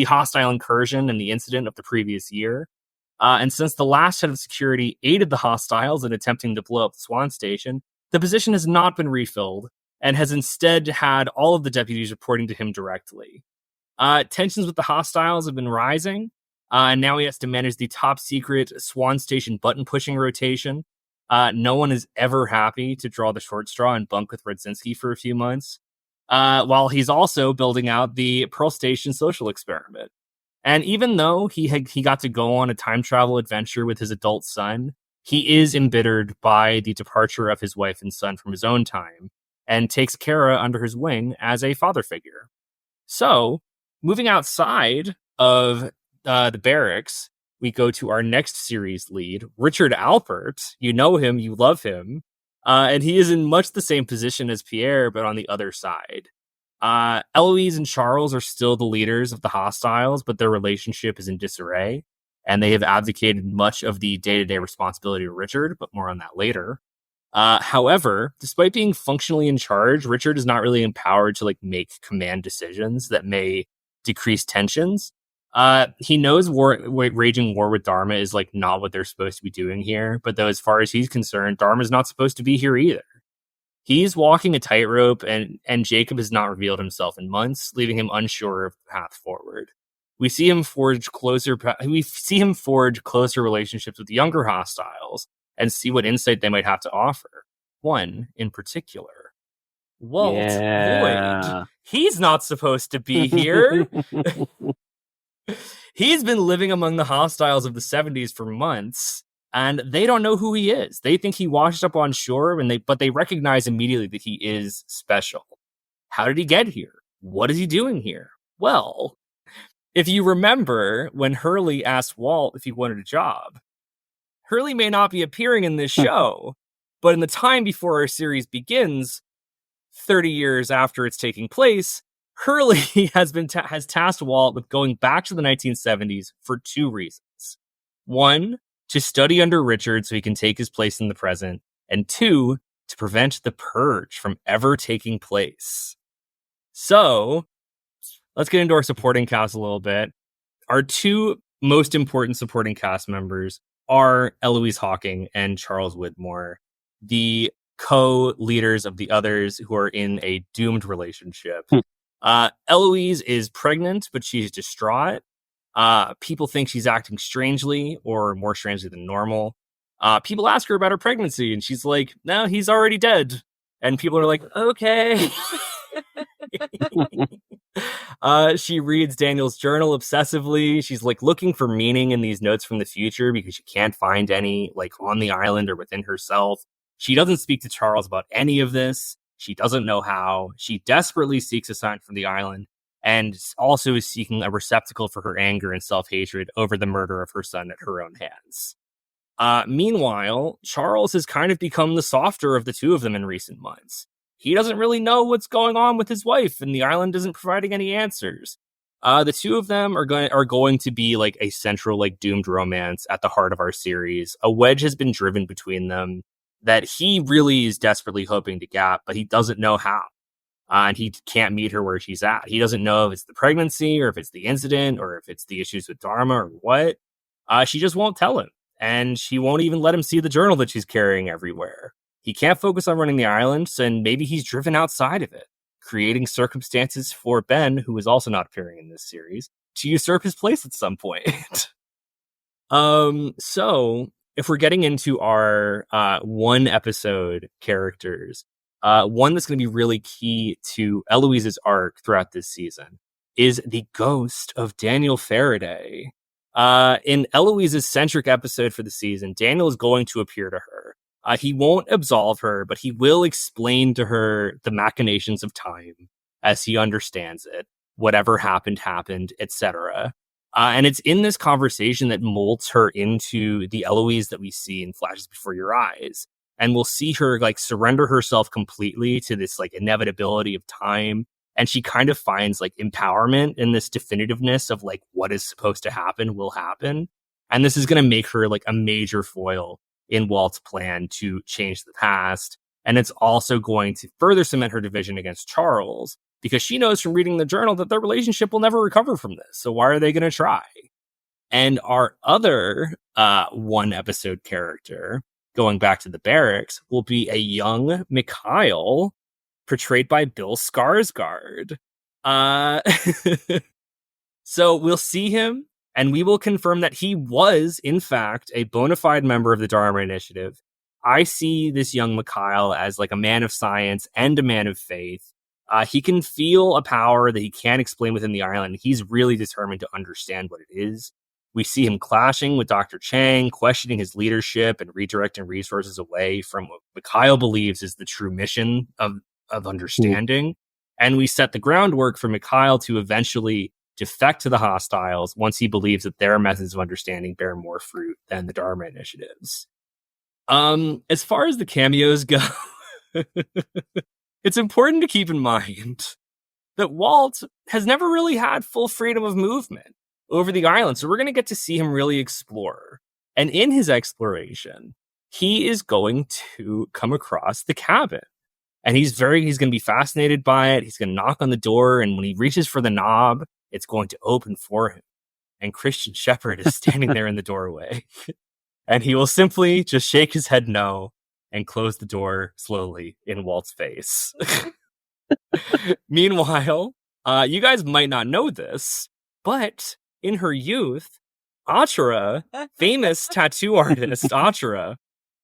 hostile incursion and the incident of the previous year. And since the last head of security aided the hostiles in attempting to blow up the Swan Station, the position has not been refilled and has instead had all of the deputies reporting to him directly. Tensions with the hostiles have been rising, and now he has to manage the top secret Swan Station button pushing rotation. No one is ever happy to draw the short straw and bunk with Radzinski for a few months, while he's also building out the Pearl Station social experiment. And even though he got to go on a time travel adventure with his adult son, he is embittered by the departure of his wife and son from his own time, and takes Cara under his wing as a father figure. So, moving outside of the barracks, we go to our next series lead, Richard Alpert. You know him, you love him. And he is in much the same position as Pierre, but on the other side. Eloise and Charles are still the leaders of the hostiles, but their relationship is in disarray. And they have abdicated much of the day-to-day responsibility to Richard, but more on that later. However, despite being functionally in charge, Richard is not really empowered to make command decisions that may decrease tensions. He knows waging war with Dharma is not what they're supposed to be doing here, but though as far as he's concerned, Dharma's not supposed to be here either. He's walking a tightrope, and Jacob has not revealed himself in months, leaving him unsure of the path forward. We see him forge closer relationships with younger hostiles and see what insight they might have to offer. One in particular, Walt Lloyd. He's not supposed to be here. He's been living among the hostiles of the 70s for months, and they don't know who he is. They think he washed up on shore, but they recognize immediately that he is special. How did he get here? What is he doing here? Well, if you remember when Hurley asked Walt if he wanted a job, Hurley may not be appearing in this show, but in the time before our series begins, 30 years after it's taking place, Hurley has tasked Walt with going back to the 1970s for 2 reasons. 1, to study under Richard so he can take his place in the present, and 2, to prevent the purge from ever taking place. So, let's get into our supporting cast a little bit. Our 2 most important supporting cast members are Eloise Hawking and Charles Widmore, the co-leaders of the others who are in a doomed relationship. Eloise is pregnant, but she's distraught. People think she's acting strangely, or more strangely than normal. People ask her about her pregnancy, and she's like, no, he's already dead. And people are like, okay. She reads Daniel's journal obsessively. She's like looking for meaning in these notes from the future because she can't find any like on the island or within herself. She doesn't speak to Charles about any of this. She doesn't know how. She desperately seeks a sign from the island and also is seeking a receptacle for her anger and self-hatred over the murder of her son at her own hands. Meanwhile, Charles has kind of become the softer of the 2 of them in recent months. He doesn't really know what's going on with his wife, and the island isn't providing any answers. The 2 of them are going to be like a central, like doomed romance at the heart of our series. A wedge has been driven between them that he really is desperately hoping to gap, but he doesn't know how. And he can't meet her where she's at. He doesn't know if it's the pregnancy or if it's the incident or if it's the issues with Dharma or what. She just won't tell him. And she won't even let him see the journal that she's carrying everywhere. He can't focus on running the island, and maybe he's driven outside of it, creating circumstances for Ben, who is also not appearing in this series, to usurp his place at some point. So if we're getting into our 1 episode characters, one that's going to be really key to Eloise's arc throughout this season is the ghost of Daniel Faraday. In Eloise's centric episode for the season, Daniel is going to appear to her. He won't absolve her, but he will explain to her the machinations of time as he understands it. Whatever happened, etc. And it's in this conversation that molds her into the Eloise that we see in Flashes Before Your Eyes. And we'll see her like surrender herself completely to this like inevitability of time. And she kind of finds like empowerment in this definitiveness of like what is supposed to happen will happen. And this is going to make her like a major foil in Walt's plan to change the past. And it's also going to further cement her division against Charles because she knows from reading the journal that their relationship will never recover from this. So why are they going to try? And our other 1 episode character, going back to the barracks, will be a young Mikhail, portrayed by Bill Skarsgård. So we'll see him, and we will confirm that he was, in fact, a bona fide member of the Dharma Initiative. I see this young Mikhail as like a man of science and a man of faith. He can feel a power that he can't explain within the island. He's really determined to understand what it is. We see him clashing with Dr. Chang, questioning his leadership and redirecting resources away from what Mikhail believes is the true mission of understanding. And we set the groundwork for Mikhail to eventually defect to the hostiles once he believes that their methods of understanding bear more fruit than the Dharma Initiatives. As far as the cameos go, it's important to keep in mind that Walt has never really had full freedom of movement over the island. So we're going to get to see him really explore. And in his exploration, he is going to come across the cabin. And he's going to be fascinated by it. He's going to knock on the door. And when he reaches for the knob, it's going to open for him. And Christian Shepherd is standing there in the doorway. And he will simply just shake his head no and close the door slowly in Walt's face. Meanwhile, you guys might not know this, but in her youth, Achara, famous tattoo artist Achara,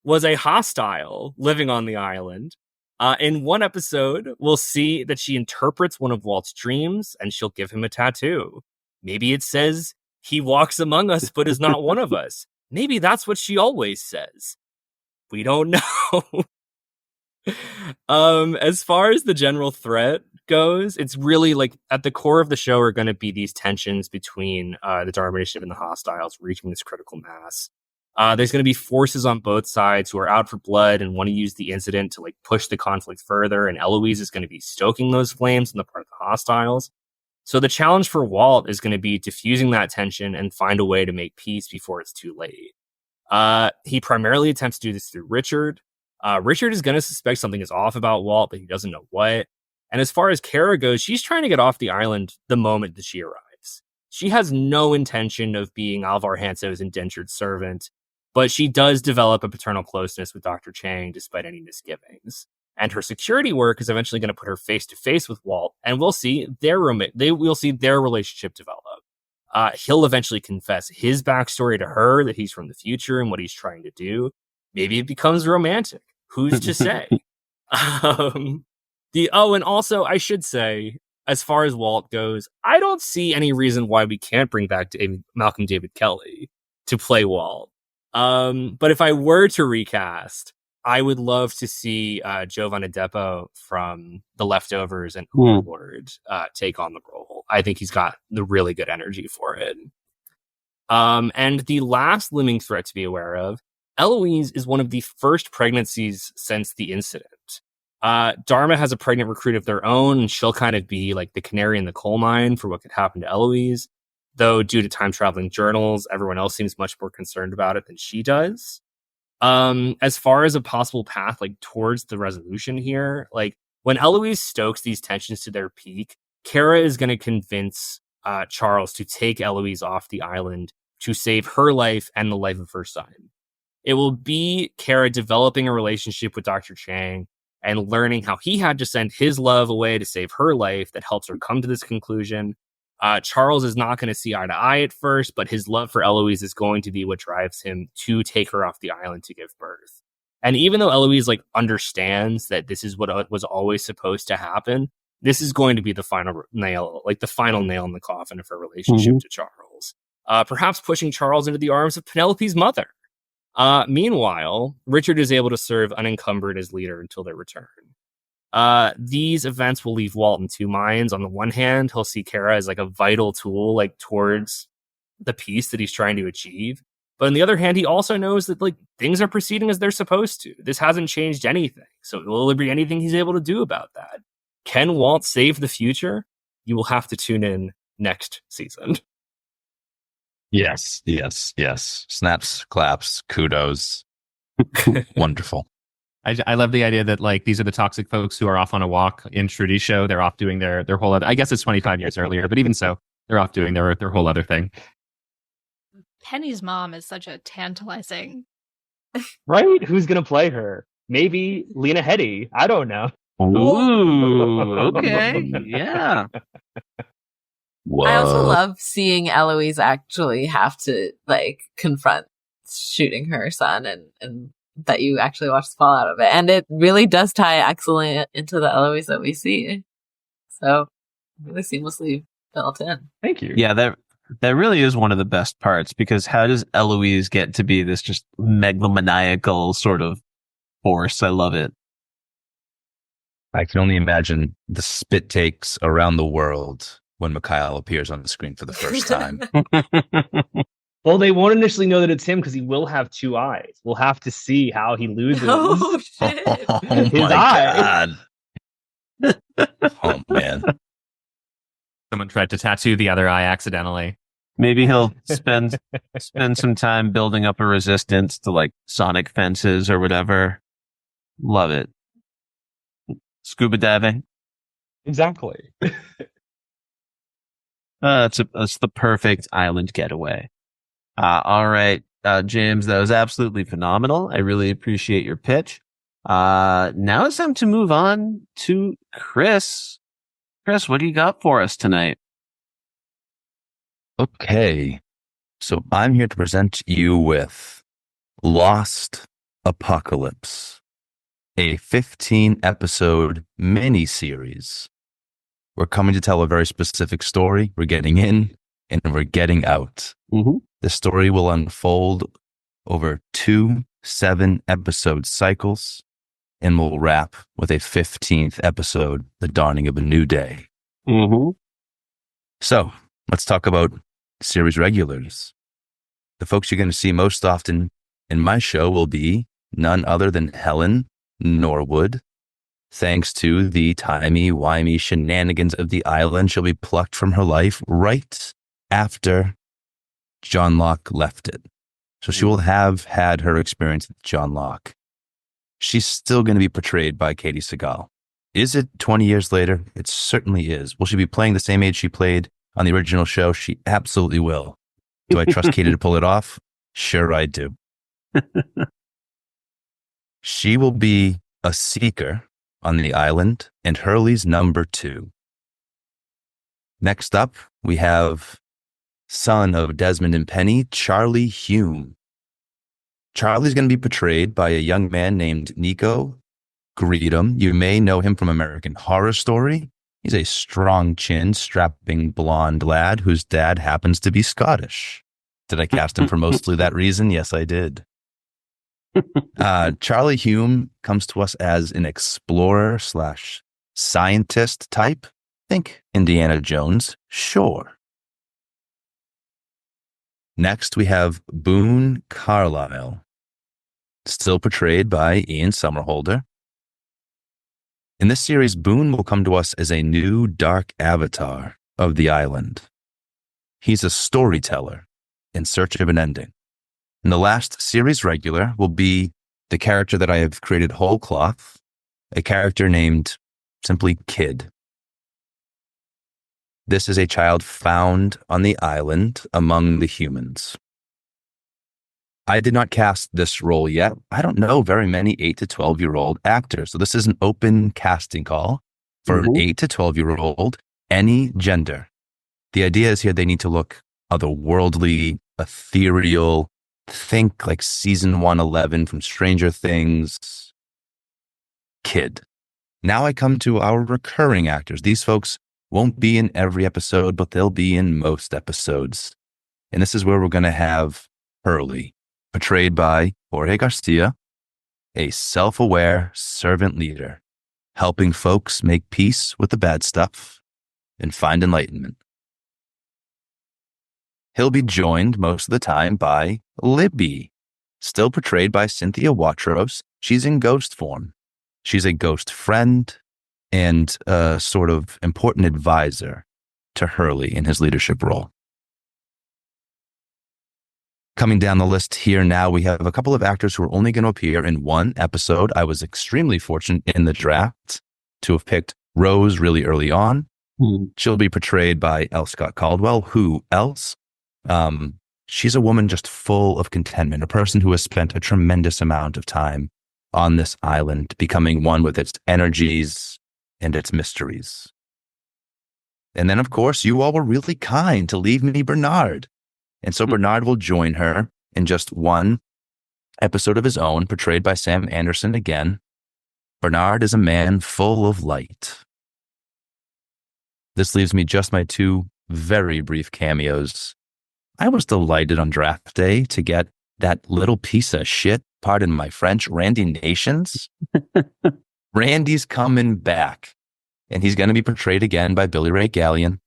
was a hostile living on the island. In 1 episode, we'll see that she interprets one of Walt's dreams and she'll give him a tattoo. Maybe it says, "He walks among us, but is not one of us." maybe that's what she always says. We don't know. As far as the general threat goes, it's really like at the core of the show are going to be these tensions between the Dharma Initiative and the hostiles reaching this critical mass. There's going to be forces on both sides who are out for blood and want to use the incident to like push the conflict further, and Eloise is going to be stoking those flames on the part of the hostiles. So the challenge for Walt is going to be diffusing that tension and find a way to make peace before it's too late. He primarily attempts to do this through Richard. Richard is going to suspect something is off about Walt, but he doesn't know what. And as far as Kara goes, she's trying to get off the island the moment that she arrives. She has no intention of being Alvar Hanso's indentured servant, but she does develop a paternal closeness with Dr. Chang despite any misgivings. And her security work is eventually going to put her face to face with Walt, and we'll see their relationship develop. He'll eventually confess his backstory to her, that he's from the future and what he's trying to do. Maybe it becomes romantic. Who's to say? And also I should say, as far as Walt goes, I don't see any reason why we can't bring back Malcolm David Kelly to play Walt. But if I were to recast, I would love to see Jovan Adepo from The Leftovers and Overlord take on the role. I think he's got the really good energy for it. And the last looming threat to be aware of, Eloise is one of the first pregnancies since the incident. Dharma has a pregnant recruit of their own, and she'll kind of be like the canary in the coal mine for what could happen to Eloise. Though due to time-traveling journals, everyone else seems much more concerned about it than she does. As far as a possible path like towards the resolution here, like when Eloise stokes these tensions to their peak, Kara is going to convince Charles to take Eloise off the island to save her life and the life of her son. It will be Kara developing a relationship with Dr. Chang and learning how he had to send his love away to save her life that helps her come to this conclusion. Charles is not going to see eye to eye at first, but his love for Eloise is going to be what drives him to take her off the island to give birth. And even though Eloise like understands that this is what was always supposed to happen, this is going to be the final nail in the coffin of her relationship to Charles. Perhaps pushing Charles into the arms of Penelope's mother. Meanwhile, Richard is able to serve unencumbered as leader until their return. These events will leave Walt in two minds. On the one hand, he'll see Kara as like a vital tool, like towards the peace that he's trying to achieve. But on the other hand, he also knows that like things are proceeding as they're supposed to. This hasn't changed anything. So will there be anything he's able to do about that? Can Walt save the future? You will have to tune in next season. Yes. Snaps, claps, kudos. Wonderful. I love the idea that like these are the toxic folks who are off on a walk in Trudy's show. They're off doing their whole other, I guess it's 25 years earlier, but even so, they're off doing their whole other thing. Penny's mom is such a tantalizing. Right? Who's gonna play her? Maybe Lena Headey. I don't know. Ooh, okay, yeah. Whoa. I also love seeing Eloise actually have to like confront shooting her son and that you actually watch the fallout of it. And it really does tie excellently into the Eloise that we see. So really seamlessly built in. Thank you. Yeah, that really is one of the best parts, because how does Eloise get to be this just megalomaniacal sort of force? I love it. I can only imagine the spit takes around the world when Mikhail appears on the screen for the first time. Well, they won't initially know that it's him because he will have two eyes. We'll have to see how he loses Oh, shit. Oh his my eye. God. Oh, man. Someone tried to tattoo the other eye accidentally. Maybe he'll spend some time building up a resistance to like sonic fences or whatever. Love it. Scuba diving. Exactly. It's the perfect island getaway. All right, James, that was absolutely phenomenal. I really appreciate your pitch. Now it's time to move on to Kris. Kris, what do you got for us tonight? Okay. So I'm here to present you with Lost Apocalypse, a 15-episode mini-series. We're coming to tell a very specific story. We're getting in and we're getting out. Mm-hmm. The story will unfold over 2 7-episode cycles, and we'll wrap with a 15th episode, The Dawning of a New Day. Mm-hmm. So let's talk about series regulars. The folks you're going to see most often in my show will be none other than Helen Norwood. Thanks to the timey-wimey shenanigans of the island, she'll be plucked from her life right after John Locke left it. So she will have had her experience with John Locke. She's still going to be portrayed by Katie Segal. Is it 20 years later? It certainly is. Will she be playing the same age she played on the original show? She absolutely will. Do I trust Katie to pull it off? Sure, I do. She will be a seeker on the island and Hurley's number 2. Next up, we have son of Desmond and Penny, Charlie Hume. Charlie's going to be portrayed by a young man named Nico Greedham. You may know him from American Horror Story. He's a strong-chinned, strapping blonde lad whose dad happens to be Scottish. Did I cast him for mostly that reason? Yes, I did. Charlie Hume comes to us as an explorer / scientist type. Think Indiana Jones. Sure. Next, we have Boone Carlyle, still portrayed by Ian Somerhalder. In this series, Boone will come to us as a new dark avatar of the island. He's a storyteller in search of an ending. And the last series regular will be the character that I have created whole cloth, a character named simply Kid. This is a child found on the island among the humans. I did not cast this role yet. I don't know very many 8 to 12-year-old actors. So this is an open casting call for an 8 to 12-year-old, any gender. The idea is here they need to look otherworldly, ethereal, think like season 111 from Stranger Things. Kid. Now I come to our recurring actors. These folks won't be in every episode, but they'll be in most episodes. And this is where we're going to have Hurley, portrayed by Jorge Garcia, a self-aware servant leader, helping folks make peace with the bad stuff and find enlightenment. He'll be joined most of the time by Libby, still portrayed by Cynthia Watros. She's in ghost form. She's a ghost friend and a sort of important advisor to Hurley in his leadership role. Coming down the list here now, we have a couple of actors who are only going to appear in one episode. I was extremely fortunate in the draft to have picked Rose really early on. She'll be portrayed by L. Scott Caldwell. Who else? She's a woman just full of contentment, a person who has spent a tremendous amount of time on this island, becoming one with its energies and its mysteries. And then, of course, you all were really kind to leave me Bernard. And so Bernard will join her in just one episode of his own, portrayed by Sam Anderson again. Bernard is a man full of light. This leaves me just my 2 very brief cameos. I was delighted on draft day to get that little piece of shit, pardon my French, Randy Nations. Randy's coming back, and he's going to be portrayed again by Billy Ray Gallion.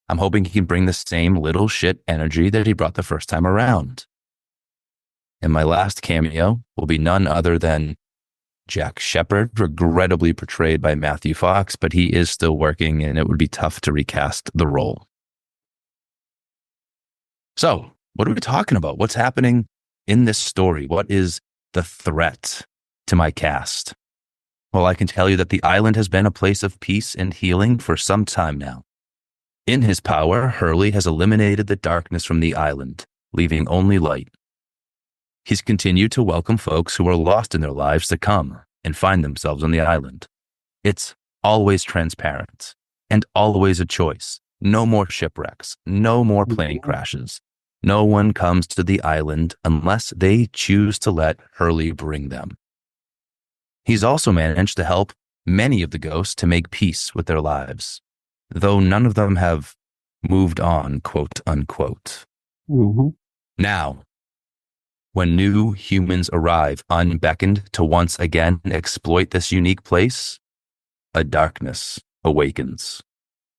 I'm hoping he can bring the same little shit energy that he brought the first time around. And my last cameo will be none other than Jack Shepard, regrettably portrayed by Matthew Fox, but he is still working, and it would be tough to recast the role. So, what are we talking about? What's happening in this story? What is the threat to my cast? Well, I can tell you that the island has been a place of peace and healing for some time now. In his power, Hurley has eliminated the darkness from the island, leaving only light. He's continued to welcome folks who are lost in their lives to come and find themselves on the island. It's always transparent and always a choice. No more shipwrecks, no more plane crashes. No one comes to the island unless they choose to let Hurley bring them. He's also managed to help many of the ghosts to make peace with their lives, though none of them have moved on, quote unquote. Now, When new humans arrive unbeckoned to once again exploit this unique place, a darkness awakens.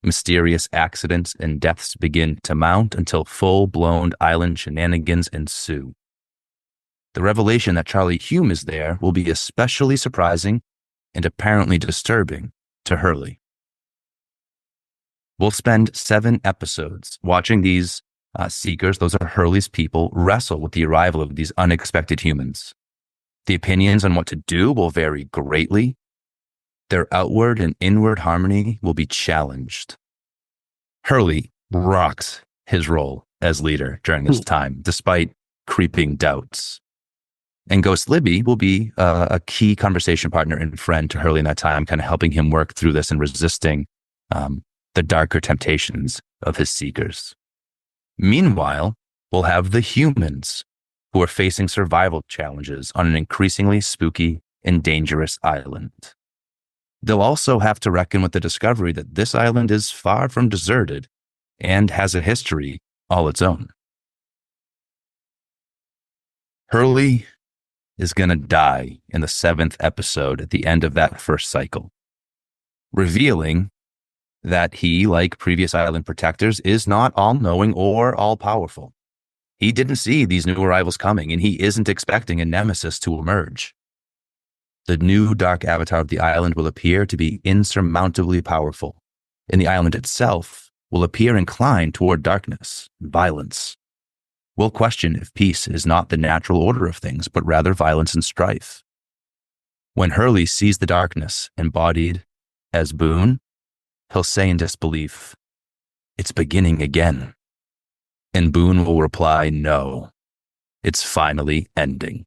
Mysterious accidents and deaths begin to mount until full-blown island shenanigans ensue. The revelation that Charlie Hume is there will be especially surprising and apparently disturbing to Hurley. We'll spend 7 episodes watching these seekers, those are Hurley's people, wrestle with the arrival of these unexpected humans. The opinions on what to do will vary greatly. Their outward and inward harmony will be challenged. Hurley rocks his role as leader during this time, despite creeping doubts. And Ghost Libby will be a key conversation partner and friend to Hurley in that time, kind of helping him work through this and resisting the darker temptations of his seekers. Meanwhile, we'll have the humans who are facing survival challenges on an increasingly spooky and dangerous island. They'll also have to reckon with the discovery that this island is far from deserted and has a history all its own. Hurley is going to die in the 7th episode at the end of that first cycle, revealing that he, like previous island protectors, is not all-knowing or all-powerful. He didn't see these new arrivals coming, and he isn't expecting a nemesis to emerge. The new dark avatar of the island will appear to be insurmountably powerful, and the island itself will appear inclined toward darkness and violence. We'll question if peace is not the natural order of things, but rather violence and strife. When Hurley sees the darkness embodied as Boone, he'll say in disbelief, "It's beginning again." And Boone will reply, "No, it's finally ending."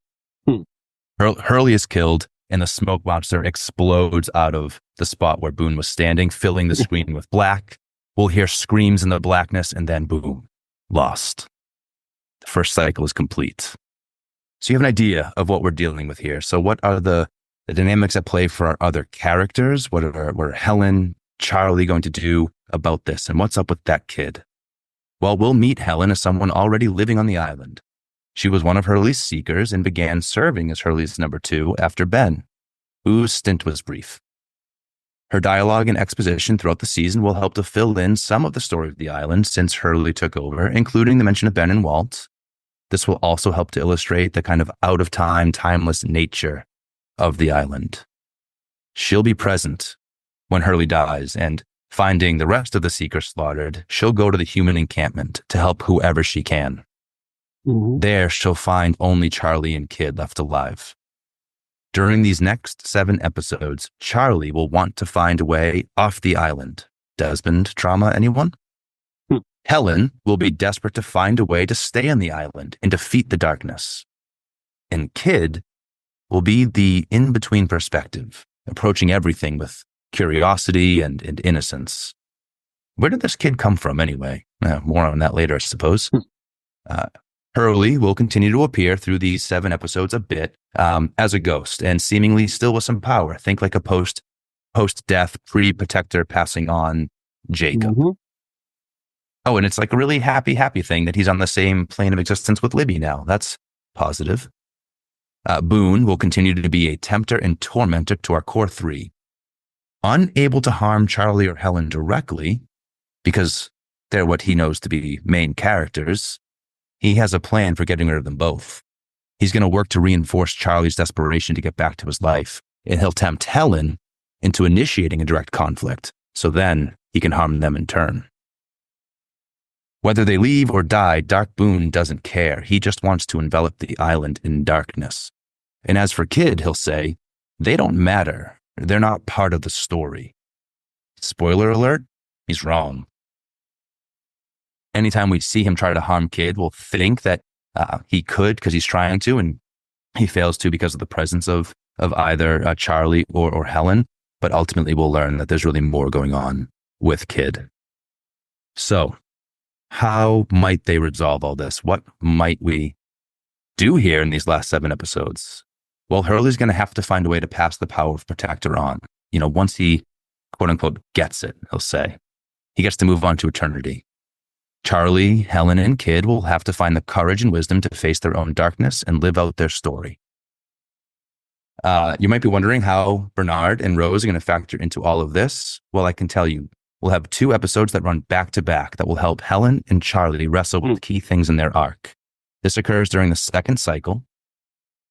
Hurley is killed, and the smoke monster explodes out of the spot where Boone was standing, filling the screen with black. We'll hear screams in the blackness, and then boom, lost. The first cycle is complete. So you have an idea of what we're dealing with here. So what are the dynamics at play for our other characters? What are Helen, Charlie going to do about this? And what's up with that kid? Well, we'll meet Helen as someone already living on the island. She was one of Hurley's seekers and began serving as Hurley's number 2 after Ben, whose stint was brief. Her dialogue and exposition throughout the season will help to fill in some of the story of the island since Hurley took over, including the mention of Ben and Walt. This will also help to illustrate the kind of out-of-time, timeless nature of the island. She'll be present when Hurley dies, and finding the rest of the seekers slaughtered, she'll go to the human encampment to help whoever she can. There, she'll find only Charlie and Kid left alive. During these next 7 episodes, Charlie will want to find a way off the island. Desmond trauma, anyone? Helen will be desperate to find a way to stay on the island and defeat the darkness. And Kid will be the in-between perspective, approaching everything with curiosity and innocence. Where did this kid come from anyway? More on that later, I suppose. Hurley will continue to appear through these 7 episodes a bit as a ghost and seemingly still with some power. Think like a post-death pre-protector passing on Jacob. Oh, and it's like a really happy thing that he's on the same plane of existence with Libby now. That's positive. Boone will continue to be a tempter and tormentor to our core 3. Unable to harm Charlie or Helen directly, because they're what he knows to be main characters, he has a plan for getting rid of them both. He's going to work to reinforce Charlie's desperation to get back to his life, and he'll tempt Helen into initiating a direct conflict, so then he can harm them in turn. Whether they leave or die, Dark Boone doesn't care. He just wants to envelop the island in darkness. And as for Kid, he'll say, they don't matter. They're not part of the story. Spoiler alert, he's wrong. Anytime we see him try to harm Kid, we'll think that he could because he's trying to, and he fails to because of the presence of either Charlie or Helen. But ultimately, we'll learn that there's really more going on with Kid. So, how might they resolve all this? What might we do here in these last 7 episodes? Well, Hurley's going to have to find a way to pass the power of Protector on. Once he, quote unquote, gets it, he'll say. He gets to move on to eternity. Charlie, Helen, and Kid will have to find the courage and wisdom to face their own darkness and live out their story. You might be wondering how Bernard and Rose are going to factor into all of this. Well, I can tell you, we'll have 2 episodes that run back to back that will help Helen and Charlie wrestle with key things in their arc. This occurs during the second cycle.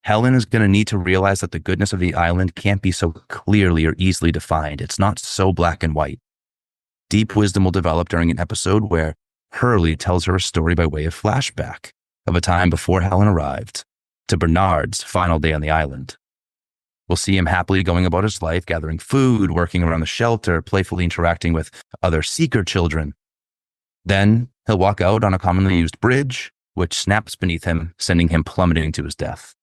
Helen is going to need to realize that the goodness of the island can't be so clearly or easily defined. It's not so black and white. Deep wisdom will develop during an episode where Hurley tells her a story by way of flashback of a time before Helen arrived to Bernard's final day on the island. We'll see him happily going about his life, gathering food, working around the shelter, playfully interacting with other seeker children. Then he'll walk out on a commonly used bridge, which snaps beneath him, sending him plummeting to his death.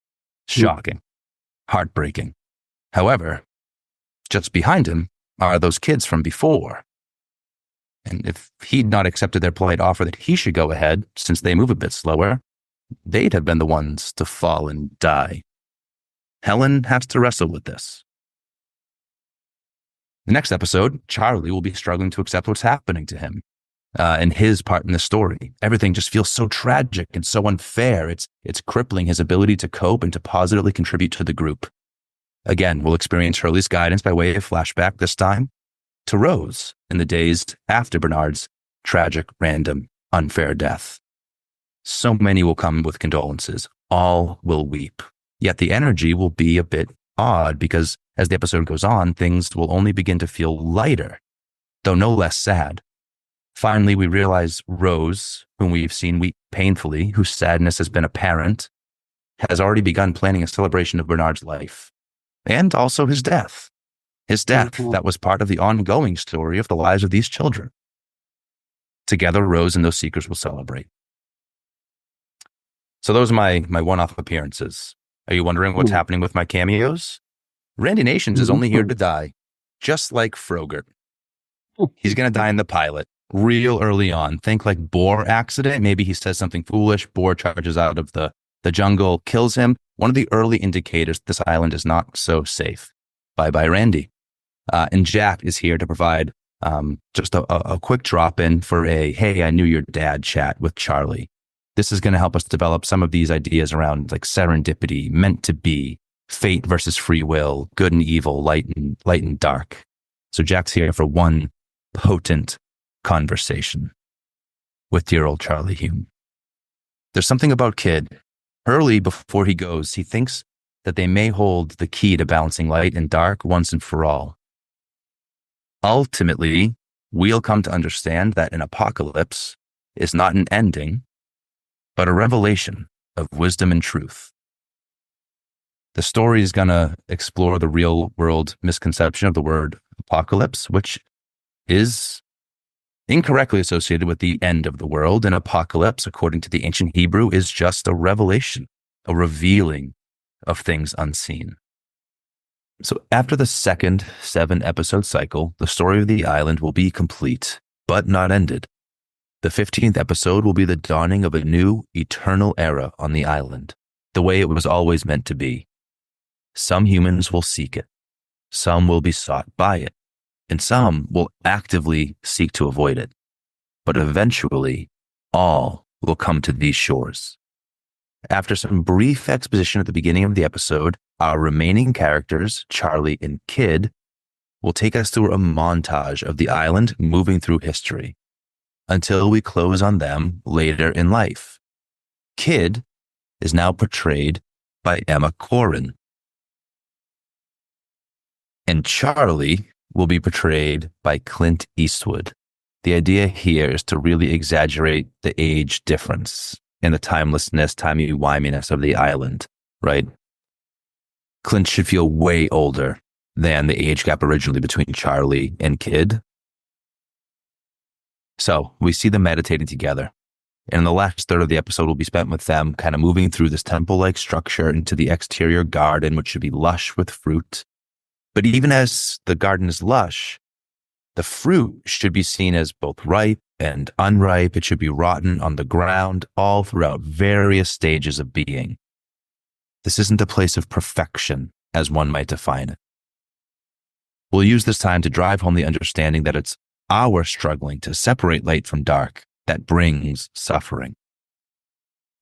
Shocking. Heartbreaking. However, just behind him are those kids from before. And if he'd not accepted their polite offer that he should go ahead, since they move a bit slower, they'd have been the ones to fall and die. Helen has to wrestle with this. The next episode, Charlie will be struggling to accept what's happening to him and his part in the story. Everything just feels so tragic and so unfair. It's crippling his ability to cope and to positively contribute to the group. Again, we'll experience Hurley's guidance by way of flashback, this time to Rose in the days after Bernard's tragic, random, unfair death. So many will come with condolences. All will weep. Yet the energy will be a bit odd because as the episode goes on, things will only begin to feel lighter, though no less sad. Finally, we realize Rose, whom we've seen weep painfully, whose sadness has been apparent, has already begun planning a celebration of Bernard's life and also his death. His death that was part of the ongoing story of the lives of these children. Together, Rose and those seekers will celebrate. So those are my one-off appearances. Are you wondering what's happening with my cameos? Randy Nations is only here to die, just like Frogurt. He's going to die in the pilot, real early on. Think like Boar accident. Maybe he says something foolish. Boar charges out of the jungle, kills him. One of the early indicators this island is not so safe. Bye-bye, Randy. And Jack is here to provide just a quick drop-in for a, hey, I knew your dad chat with Charlie. This is going to help us develop some of these ideas around like serendipity, meant to be, fate versus free will, good and evil, light and dark. So Jack's here for one potent conversation with dear old Charlie Hume. There's something about Kid. Early before he goes, he thinks that they may hold the key to balancing light and dark once and for all. Ultimately, we'll come to understand that an apocalypse is not an ending, but a revelation of wisdom and truth. The story is going to explore the real world misconception of the word apocalypse, which is incorrectly associated with the end of the world. An apocalypse, according to the ancient Hebrew, is just a revelation, a revealing of things unseen. So after the second 7-episode cycle, the story of the island will be complete, but not ended. The 15th episode will be the dawning of a new, eternal era on the island, the way it was always meant to be. Some humans will seek it, some will be sought by it, and some will actively seek to avoid it. But eventually, all will come to these shores. After some brief exposition at the beginning of the episode, our remaining characters, Charlie and Kid, will take us through a montage of the island moving through history until we close on them later in life. Kid is now portrayed by Emma Corrin, and Charlie will be portrayed by Clint Eastwood. The idea here is to really exaggerate the age difference and the timelessness, timey-wiminess of the island, right? Clint should feel way older than the age gap originally between Charlie and Kid. So we see them meditating together. And the last third of the episode will be spent with them kind of moving through this temple-like structure into the exterior garden, which should be lush with fruit. But even as the garden is lush, the fruit should be seen as both ripe and unripe. It should be rotten on the ground, all throughout various stages of being. This isn't a place of perfection, as one might define it. We'll use this time to drive home the understanding that it's our struggling to separate light from dark that brings suffering.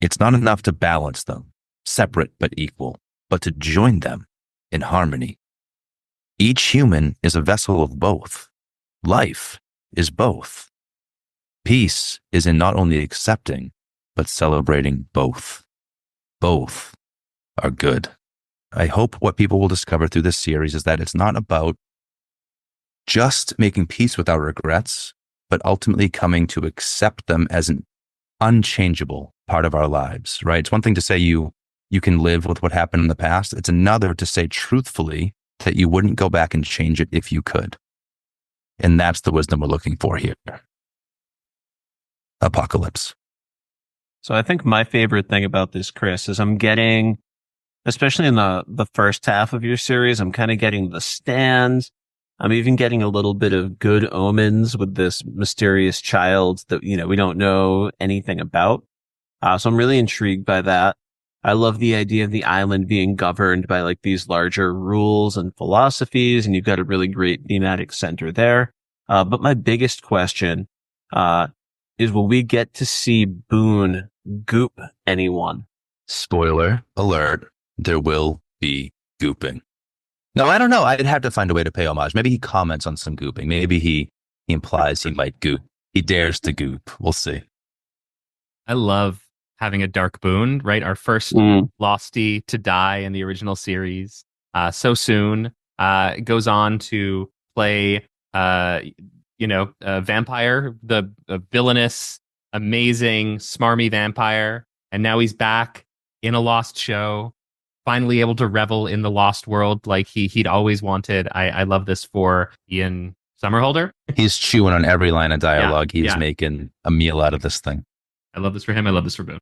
It's not enough to balance them, separate but equal, but to join them in harmony. Each human is a vessel of both. Life is both. Peace is in not only accepting, but celebrating both. Both are good. I hope what people will discover through this series is that it's not about just making peace with our regrets, but ultimately coming to accept them as an unchangeable part of our lives, right? It's one thing to say you can live with what happened in the past. It's another to say truthfully that you wouldn't go back and change it if you could. And that's the wisdom we're looking for here. Apocalypse. So I think my favorite thing about this, Kris, is I'm getting, especially in the first half of your series, I'm kind of getting the stands. I'm even getting a little bit of good omens with this mysterious child that, we don't know anything about. So I'm really intrigued by that. I love the idea of the island being governed by like these larger rules and philosophies, and you've got a really great thematic center there. But my biggest question, is will we get to see Boone goop anyone? Spoiler alert, there will be gooping. No, I don't know. I'd have to find a way to pay homage. Maybe he comments on some gooping. Maybe he implies he might goop. He dares to goop. We'll see. I love having a Dark Boone, right? Our first Lostie to die in the original series so soon. Goes on to play, a vampire, the villainous, amazing, smarmy vampire. And now he's back in a Lost show, finally able to revel in the Lost world like he'd always wanted. I love this for Ian Somerhalder. He's chewing on every line of dialogue. He's making a meal out of this thing. I love this for him. I love this for Boone.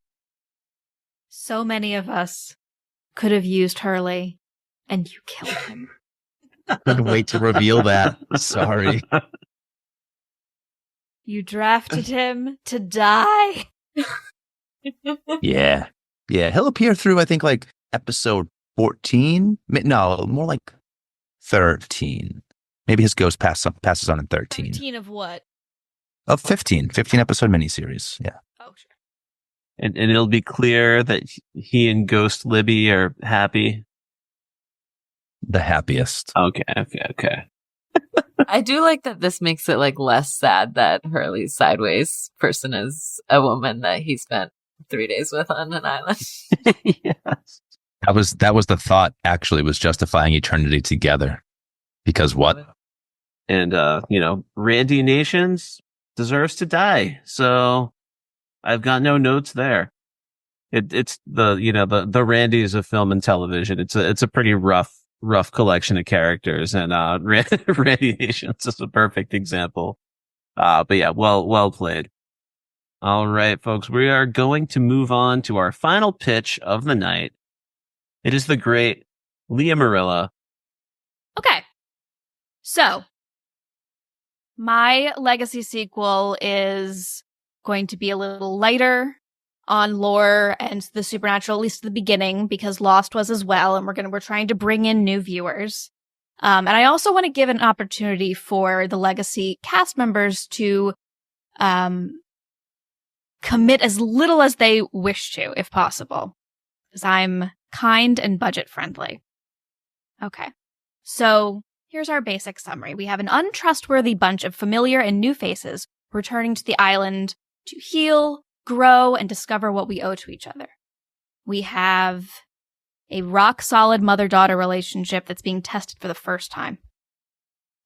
So many of us could have used Hurley, and you killed him. Couldn't wait to reveal that. Sorry. You drafted him to die. Yeah. He'll appear through, I think, like episode 14. No, more like 13. Maybe his ghost passes on in 13. 13 of what? Of 15 episode miniseries. Yeah. Oh, sure. And it'll be clear that he and Ghost Libby are happy. The happiest. Okay. I do like that this makes it like less sad that Hurley's sideways person is a woman that he spent 3 days with on an island. Yes. That was the thought, actually, was justifying eternity together. Because what? And Randy Nations deserves to die. So I've got no notes there. It's the Randys of film and television. It's a pretty rough collection of characters, and Randy Nations is a perfect example. But yeah, well played. All right, folks, we are going to move on to our final pitch of the night. It is the great Leah Marilla. Okay. So, my legacy sequel is going to be a little lighter on lore and the supernatural, at least at the beginning, because Lost was as well, and we're trying to bring in new viewers. And I also want to give an opportunity for the legacy cast members to commit as little as they wish to, if possible, because I'm kind and budget friendly. Okay. So here's our basic summary. We have an untrustworthy bunch of familiar and new faces returning to the island to heal, grow, and discover what we owe to each other. We have a rock-solid mother-daughter relationship that's being tested for the first time.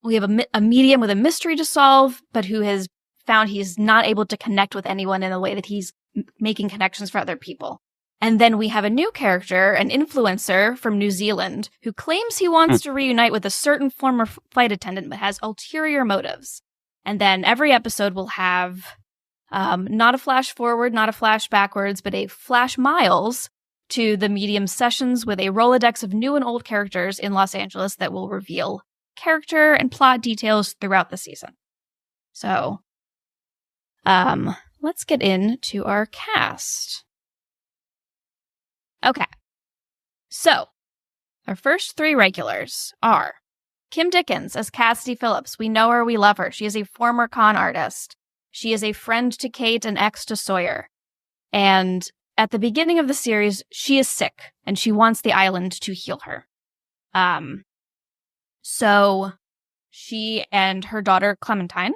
We have a medium with a mystery to solve, but who has found he's not able to connect with anyone in a way that he's making connections for other people. And then we have a new character, an influencer from New Zealand, who claims he wants to reunite with a certain former flight attendant, but has ulterior motives. And then every episode will have not a flash forward, not a flash backwards, but a flash miles to the medium sessions with a Rolodex of new and old characters in Los Angeles that will reveal character and plot details throughout the season. So, let's get into our cast. Okay. So, our first three regulars are Kim Dickens as Cassidy Phillips. We know her, we love her. She is a former con artist. She is a friend to Kate and ex to Sawyer. And at the beginning of the series, she is sick and she wants the island to heal her. So she and her daughter Clementine,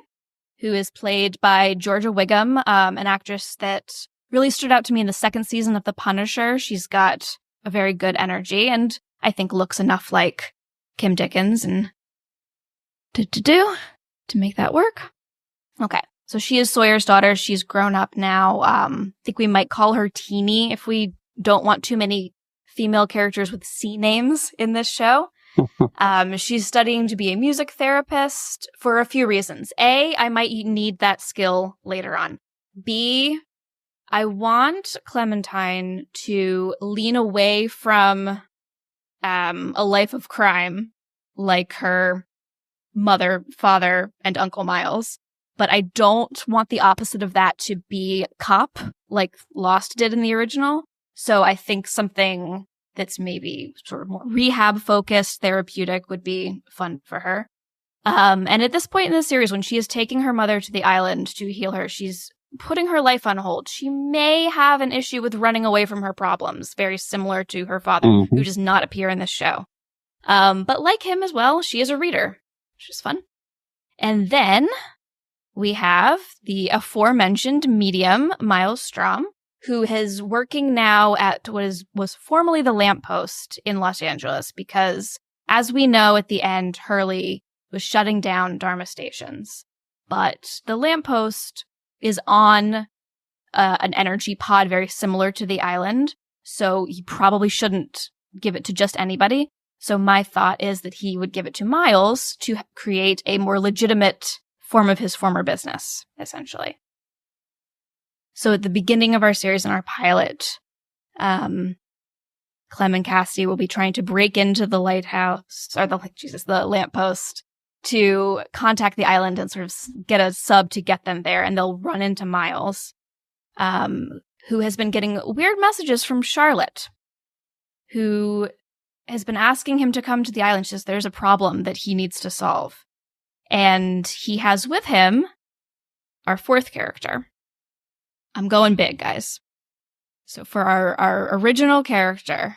who is played by Georgia Wiggum, an actress that really stood out to me in the second season of The Punisher. She's got a very good energy and I think looks enough like Kim Dickens and to make that work. Okay. So she is Sawyer's daughter. She's grown up now. I think we might call her Teeny if we don't want too many female characters with C names in this show. She's studying to be a music therapist for a few reasons. A, I might need that skill later on. B, I want Clementine to lean away from a life of crime like her mother, father, and Uncle Miles. But I don't want the opposite of that to be cop, like Lost did in the original. So I think something that's maybe sort of more rehab-focused, therapeutic would be fun for her. And at this point in the series, when she is taking her mother to the island to heal her, she's putting her life on hold. She may have an issue with running away from her problems, very similar to her father, who does not appear in this show. But like him as well, she is a reader, which is fun. And then we have the aforementioned medium, Miles Strom, who is working now at what was formerly the Lamppost in Los Angeles, because, as we know at the end, Hurley was shutting down Dharma stations. But the Lamppost is on an energy pod very similar to the island, so he probably shouldn't give it to just anybody. So my thought is that he would give it to Miles to create a more legitimate form of his former business, essentially. So at the beginning of our series in our pilot, Clem and Cassie will be trying to break into the lighthouse, or the lamppost, to contact the island and sort of get a sub to get them there, and they'll run into Miles, who has been getting weird messages from Charlotte, who has been asking him to come to the island. She says there's a problem that he needs to solve. And he has with him our fourth character. I'm going big, guys. So for our original character,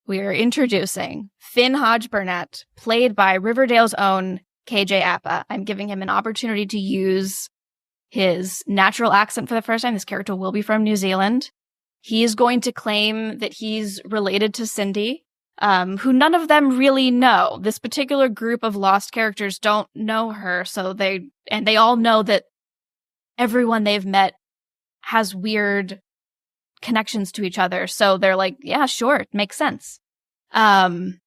we are introducing Finn Hodge Burnett, played by Riverdale's own KJ Apa. I'm giving him an opportunity to use his natural accent for the first time. This character will be from New Zealand. He is going to claim that he's related to Cindy, who none of them really know. This particular group of lost characters don't know her, so they all know that everyone they've met has weird connections to each other. So they're like, yeah, sure, it makes sense. Finn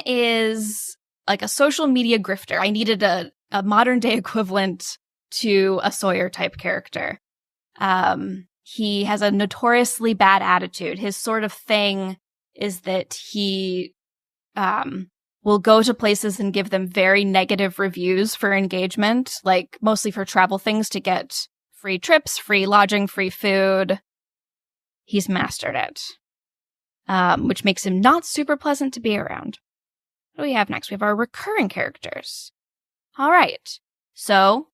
is like a social media grifter. I needed a modern day equivalent to a Sawyer type character. He has a notoriously bad attitude. His sort of thing is that he will go to places and give them very negative reviews for engagement, like mostly for travel things, to get free trips, free lodging, free food. He's mastered it, which makes him not super pleasant to be around. What do we have next? We have our recurring characters. All right. So,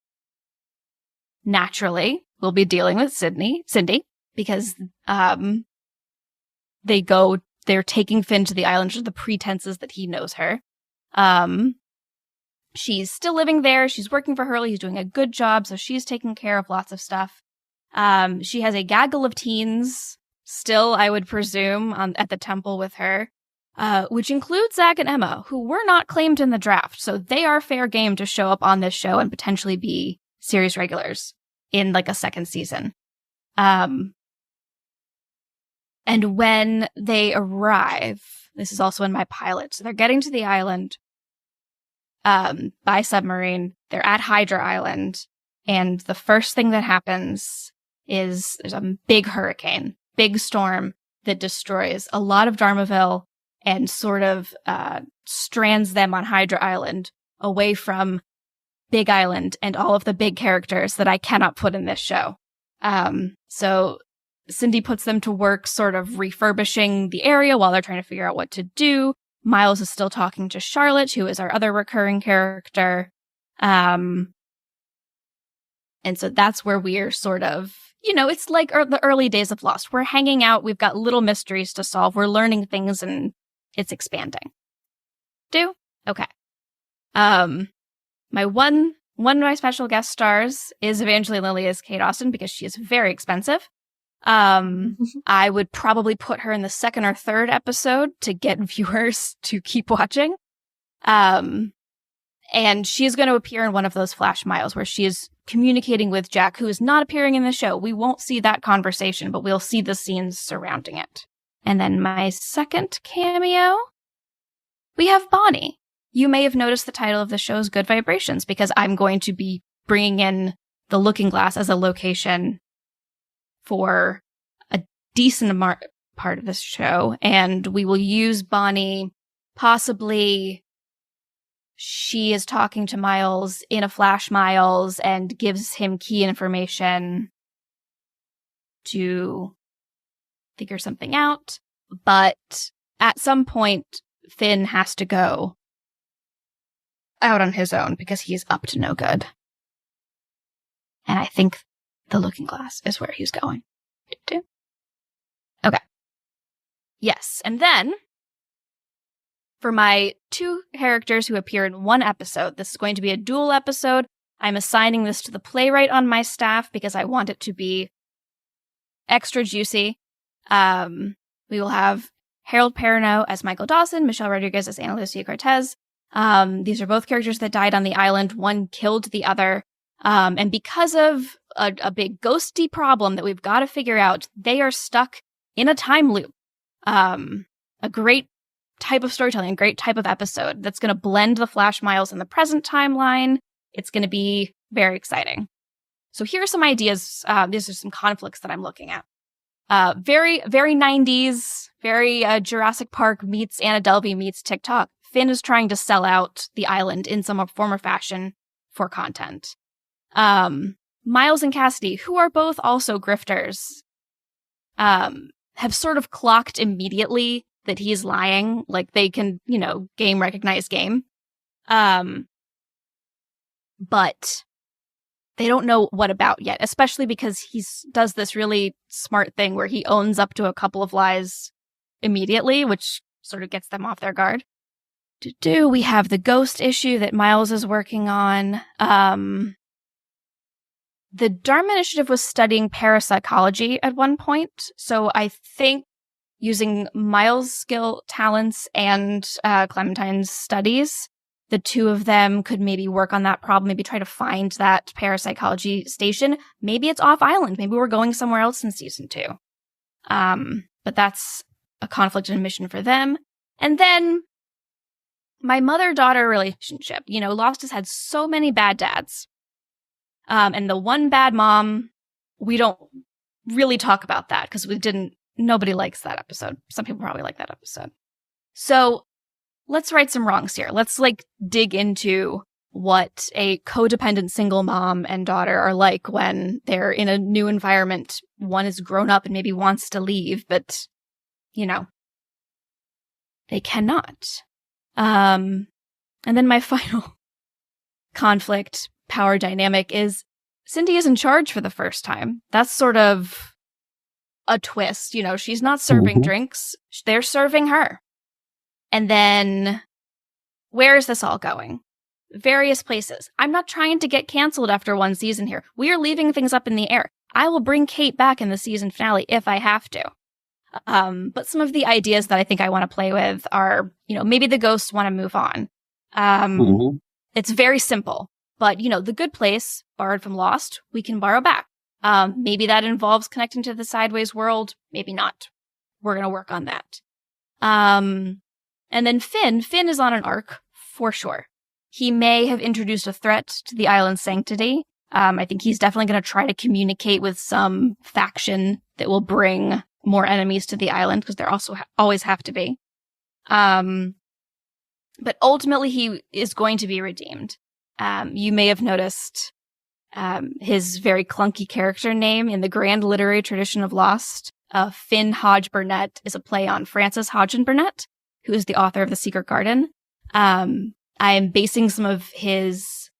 naturally, we'll be dealing with Cindy, because they're taking Finn to the island under the pretenses that he knows her. She's still living there. She's working for Hurley. He's doing a good job, so she's taking care of lots of stuff. She has a gaggle of teens still, I would presume, at the temple with her, which includes Zach and Emma, who were not claimed in the draft, so they are fair game to show up on this show and potentially be series regulars in like a second season. And when they arrive, this is also in my pilot, so they're getting to the island by submarine. They're at Hydra Island, and the first thing that happens is there's a big hurricane, big storm that destroys a lot of Dharmaville and sort of strands them on Hydra Island away from Big Island and all of the big characters that I cannot put in this show. So Cindy puts them to work sort of refurbishing the area while they're trying to figure out what to do. Miles is still talking to Charlotte, who is our other recurring character. And so that's where we're sort of, it's like the early days of Lost. We're hanging out. We've got little mysteries to solve. We're learning things and it's expanding. Okay. My one of my special guest stars is Evangeline Lilly as Kate Austen because she is very expensive. I would probably put her in the second or third episode to get viewers to keep watching. And she is going to appear in one of those flash miles where she is communicating with Jack, who is not appearing in the show. We won't see that conversation, but we'll see the scenes surrounding it. And then my second cameo, we have Bonnie. You may have noticed the title of the show is Good Vibrations because I'm going to be bringing in the Looking Glass as a location for a decent part of this show. And we will use Bonnie, possibly she is talking to Miles in a Flash Miles and gives him key information to figure something out. But at some point, Finn has to go out on his own because he's up to no good. And I think the Looking Glass is where he's going. Okay. Yes. And then for my two characters who appear in one episode, this is going to be a dual episode. I'm assigning this to the playwright on my staff because I want it to be extra juicy. We will have Harold Perrineau as Michael Dawson, Michelle Rodriguez as Ana Lucia Cortez. These are both characters that died on the island. One killed the other. And because of a big ghosty problem that we've got to figure out, they are stuck in a time loop. A great type of storytelling, a great type of episode that's going to blend the Flash Miles in the present timeline. It's going to be very exciting. So here are some ideas. These are some conflicts that I'm looking at. Very, very 90s, very Jurassic Park meets Anna Delvey meets TikTok. Finn is trying to sell out the island in some form or fashion for content. Miles and Cassidy, who are both also grifters, have sort of clocked immediately that he's lying. Like they can, game recognize game. But they don't know what about yet, especially because he does this really smart thing where he owns up to a couple of lies immediately, which sort of gets them off their guard. We have the ghost issue that Miles is working on. The Dharma Initiative was studying parapsychology at one point, so I think using Miles' skill, talents, and Clementine's studies, the two of them could maybe work on that problem, maybe try to find that parapsychology station. Maybe it's off island. Maybe we're going somewhere else in season 2. But that's a conflict and a mission for them. And then my mother-daughter relationship. Lost has had so many bad dads. And the one bad mom, we don't really talk about that because nobody likes that episode. Some people probably like that episode. So let's right some wrongs here. Let's dig into what a codependent single mom and daughter are like when they're in a new environment. One is grown up and maybe wants to leave, but, they cannot. And then my final conflict power dynamic is Cindy is in charge for the first time. That's sort of a twist. She's not serving drinks. They're serving her. And then where is this all going? Various places. I'm not trying to get canceled after one season here. We are leaving things up in the air. I will bring Kate back in the season finale if I have to. But some of the ideas that I think I want to play with are, maybe the ghosts want to move on. It's very simple. But, the good place, borrowed from Lost, we can borrow back. Maybe that involves connecting to the Sideways world. Maybe not. We're going to work on that. And then Finn is on an arc, for sure. He may have introduced a threat to the island's sanctity. I think he's definitely going to try to communicate with some faction that will bring more enemies to the island, because there also always have to be. But ultimately, he is going to be redeemed. You may have noticed his very clunky character name in the grand literary tradition of Lost. Finn Hodge Burnett is a play on Frances Hodge and Burnett, who is the author of The Secret Garden. I am basing some of his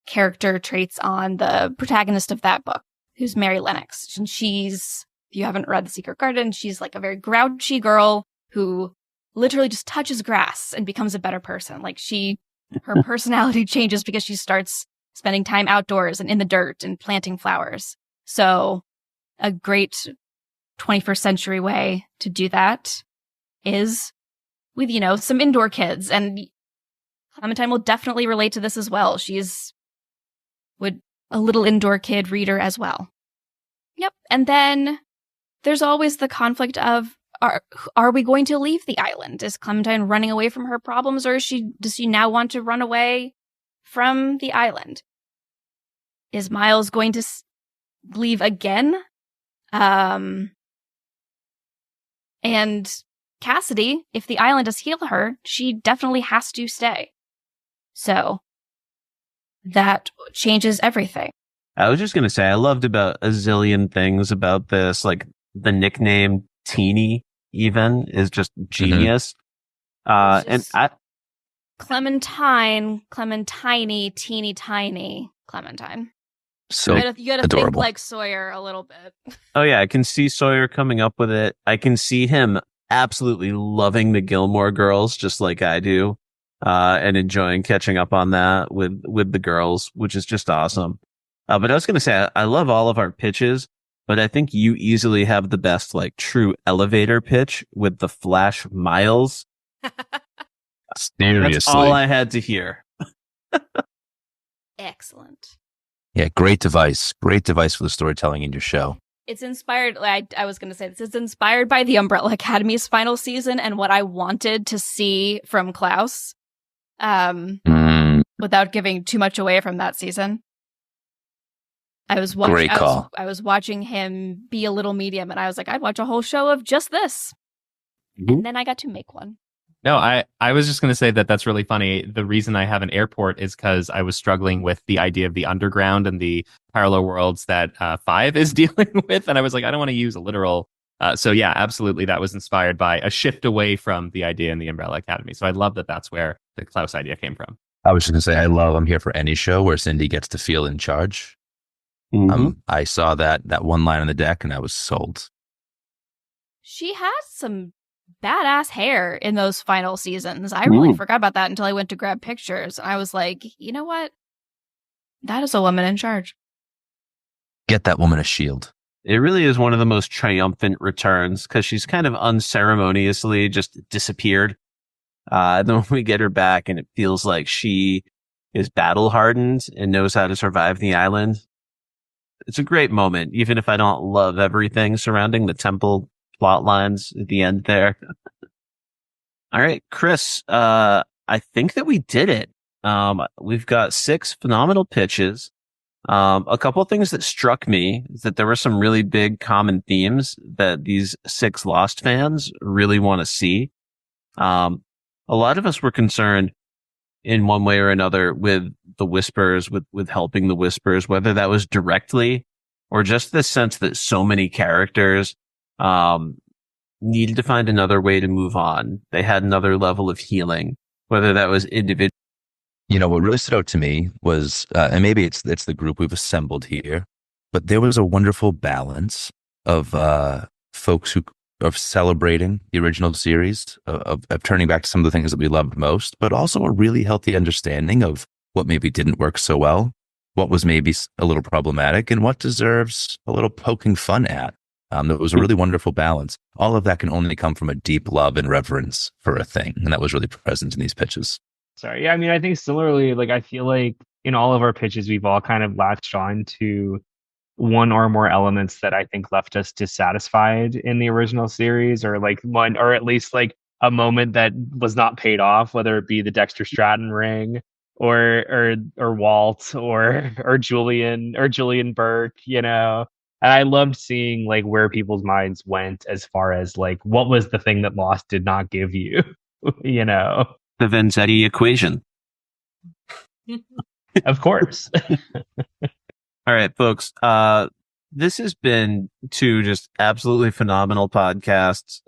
character traits on the protagonist of that book, who's Mary Lennox. And she's, if you haven't read The Secret Garden, she's like a very grouchy girl who literally just touches grass and becomes a better person. Like her personality changes because she starts spending time outdoors and in the dirt and planting flowers. So a great 21st century way to do that is with, some indoor kids. And Clementine will definitely relate to this as well. She's a little indoor kid reader as well. Yep. And then there's always the conflict of, are we going to leave the island? Is Clementine running away from her problems, or does she now want to run away from the island? Is Miles going to leave again? And Cassidy, if the island does heal her, she definitely has to stay. So that changes everything. I was just going to say, I loved about a zillion things about this. Like the nickname Teeny even is just genius. And Clementine, teeny tiny Clementine. So you gotta adorable. think like Sawyer a little bit. Oh yeah, I can see Sawyer coming up with it. I can see him absolutely loving the Gilmore Girls, just like I do, and enjoying catching up on that with the girls, which is just awesome. But I was gonna say, I love all of our pitches, but I think you easily have the best, like, true elevator pitch with the Flash Miles. Seriously. That's all I had to hear. Excellent. Yeah, great device. Great device for the storytelling in your show. It's inspired, I was going to say this, it's inspired by the Umbrella Academy's final season and what I wanted to see from Klaus, without giving too much away from that season. I was watching him be a little medium, and I was like, I'd watch a whole show of just this. Mm-hmm. And then I got to make one. No, I was just going to say that that's really funny. The reason I have an airport is because I was struggling with the idea of the underground and the parallel worlds that 5 is dealing with. And I was like, I don't want to use a literal. So yeah, absolutely. That was inspired by a shift away from the idea in the Umbrella Academy. So I love that that's where the Klaus idea came from. I was just going to say, I'm here for any show where Cindy gets to feel in charge. Mm-hmm. I saw that one line on the deck and I was sold. She has some badass hair in those final seasons. I really forgot about that until I went to grab pictures. I was like, you know what? That is a woman in charge. Get that woman a shield. It really is one of the most triumphant returns because she's kind of unceremoniously just disappeared. And then when we get her back and it feels like she is battle hardened and knows how to survive the island. It's a great moment, even if I don't love everything surrounding the temple plot lines at the end there. All right, Kris, I think that we did it. We've got 6 phenomenal pitches. A couple of things that struck me is that there were some really big common themes that these 6 Lost fans really want to see. A lot of us were concerned in one way or another with the Whispers, with helping the Whispers, whether that was directly or just the sense that so many characters needed to find another way to move on. They had another level of healing, whether that was individual. What really stood out to me was, and maybe it's the group we've assembled here, but there was a wonderful balance of folks who of celebrating the original series, of turning back to some of the things that we loved most, but also a really healthy understanding of what maybe didn't work so well, what was maybe a little problematic, and what deserves a little poking fun at. It was a really wonderful balance. All of that can only come from a deep love and reverence for a thing, and that was really present in these pitches. Sorry. Yeah, I mean, I think similarly, like, I feel like in all of our pitches, we've all kind of latched on to one or more elements that I think left us dissatisfied in the original series, or like one, or at least like a moment that was not paid off, whether it be the Dexter Stratton ring or Walt or Julian Burke, And I loved seeing like where people's minds went as far as like what was the thing that Lost did not give you, The Vanzetti equation. Of course. All right, folks. This has been 2 just absolutely phenomenal podcasts.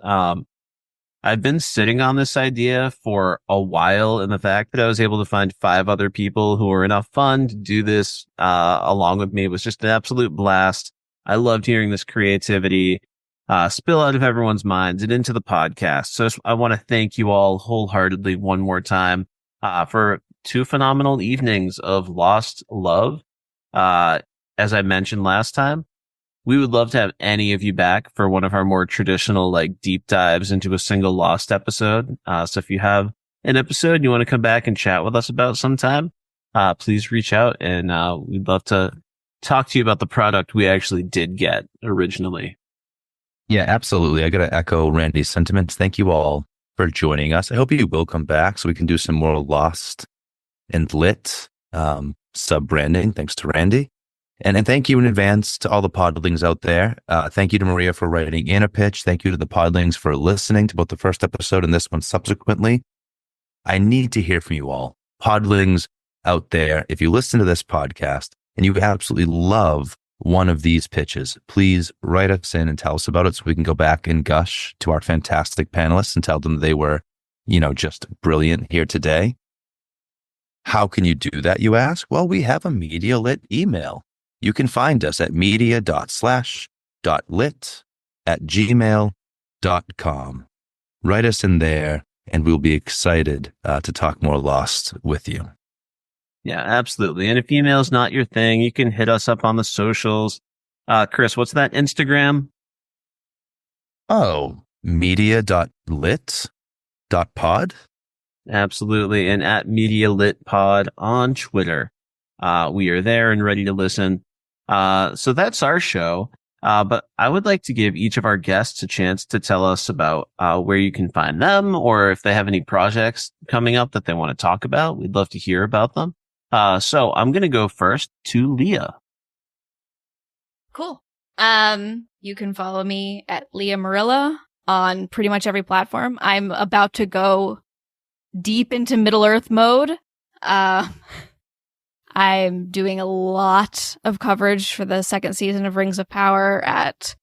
I've been sitting on this idea for a while, and the fact that I was able to find 5 other people who were enough fun to do this along with me was just an absolute blast. I loved hearing this creativity spill out of everyone's minds and into the podcast. So I want to thank you all wholeheartedly one more time for 2 phenomenal evenings of lost love. As I mentioned last time, we would love to have any of you back for one of our more traditional, like, deep dives into a single Lost episode. So if you have an episode you want to come back and chat with us about sometime, please reach out, and we'd love to talk to you about the product we actually did get originally. Yeah, absolutely. I got to echo Randy's sentiments. Thank you all for joining us. I hope you will come back so we can do some more Lost and Lit sub-branding. Thanks to Randy. And thank you in advance to all the podlings out there. Thank you to Maria for writing in a pitch. Thank you to the podlings for listening to both the first episode and this one subsequently. I need to hear from you all. Podlings out there, if you listen to this podcast and you absolutely love one of these pitches, please write us in and tell us about it so we can go back and gush to our fantastic panelists and tell them they were, just brilliant here today. How can you do that, you ask? Well, we have a Media Lit email. You can find us at media.slash.lit@gmail.com. Write us in there, and we'll be excited to talk more Lost with you. Yeah, absolutely. And if email is not your thing, you can hit us up on the socials. Kris, what's that Instagram? Oh, media.lit.pod? Absolutely. And at Media Lit Pod on Twitter. We are there and ready to listen. So that's our show. But I would like to give each of our guests a chance to tell us about where you can find them, or if they have any projects coming up that they want to talk about. We'd love to hear about them. So I'm going to go first to Leah. Cool. You can follow me at Leah Marilla on pretty much every platform. I'm about to go deep into Middle Earth mode. I'm doing a lot of coverage for the second season of Rings of Power at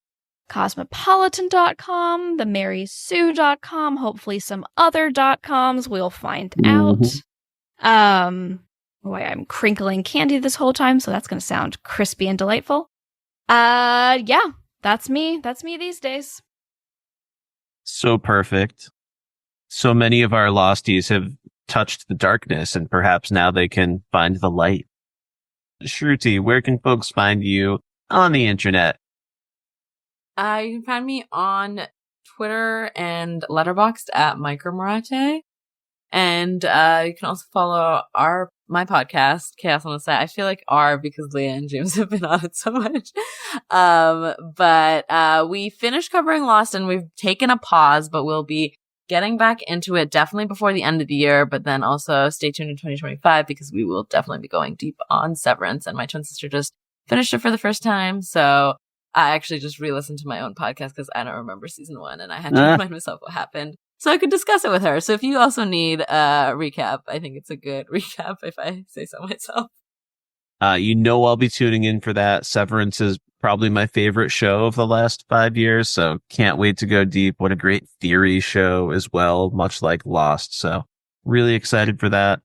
cosmopolitan.com, themarysue.com, hopefully some other .coms. We'll find out. I'm crinkling candy this whole time, so that's going to sound crispy and delightful. Yeah, that's me. That's me these days. So perfect. So many of our Losties have touched the darkness, and perhaps now they can find the light. Shruti, where can folks find you on the internet? You can find me on Twitter and Letterboxd at Micromarate. And you can also follow my podcast, Chaos on the Set. I feel like because Leah and James have been on it so much. But we finished covering Lost and we've taken a pause, but we'll be getting back into it definitely before the end of the year, but then also stay tuned in 2025 because we will definitely be going deep on Severance, and my twin sister just finished it for the first time. So I actually just re-listened to my own podcast because I don't remember season 1 and I had to remind myself what happened so I could discuss it with her. So if you also need a recap, I think it's a good recap if I say so myself. I'll be tuning in for that. Severance is probably my favorite show of the last 5 years, so can't wait to go deep. What a great theory show as well, much like Lost. So really excited for that.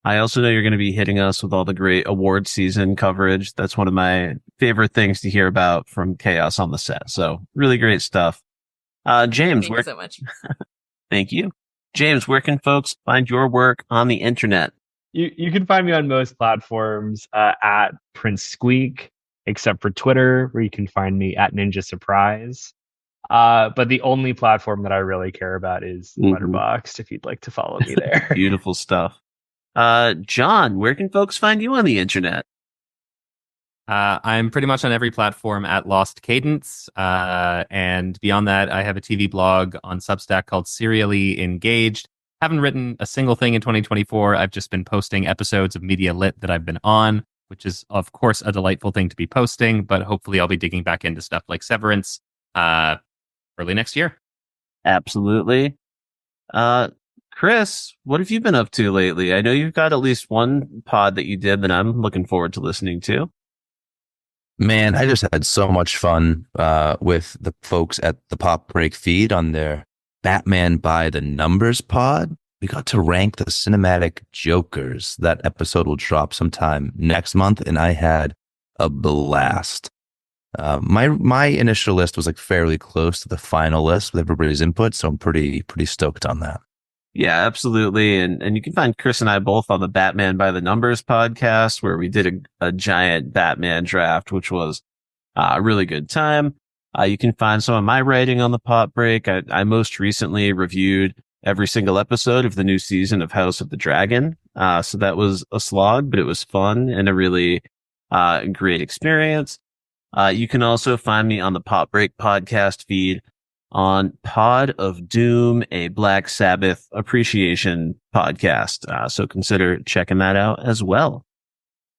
I also know you're going to be hitting us with all the great award season coverage. That's one of my favorite things to hear about from Chaos on the Set. So really great stuff. James, Thank you so much. Thank you. James, where can folks find your work on the internet? You can find me on most platforms at Prince Squeak, except for Twitter, where you can find me at Ninja Surprise. But the only platform that I really care about is Letterboxd, if you'd like to follow me there. Beautiful stuff. John, where can folks find you on the internet? I'm pretty much on every platform at Lost Cadence. And beyond that, I have a TV blog on Substack called Serially Engaged. Haven't written a single thing in 2024. I've just been posting episodes of Media Lit that I've been on, which is, of course, a delightful thing to be posting, but hopefully I'll be digging back into stuff like Severance early next year. Absolutely. Kris, what have you been up to lately? I know you've got at least one pod that you did that I'm looking forward to listening to. Man, I just had so much fun with the folks at the Pop Break feed on their Batman by the Numbers pod. We got to rank the cinematic Jokers. That episode will drop sometime next month, and I had a blast. My initial list was like fairly close to the final list with everybody's input, so I'm pretty stoked on that. Yeah, absolutely. And you can find Kris and I both on the Batman by the Numbers podcast, where we did a giant Batman draft, which was a really good time. You can find some of my writing on the Pot Break. I most recently reviewed every single episode of the new season of House of the Dragon. So that was a slog, but it was fun and a really great experience. You can also find me on the Pot Break podcast feed on Pod of Doom, a Black Sabbath appreciation podcast. So consider checking that out as well.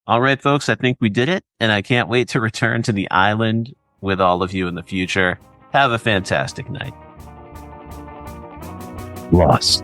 All right, folks, I think we did it, and I can't wait to return to the island with all of you in the future. Have a fantastic night. Lost.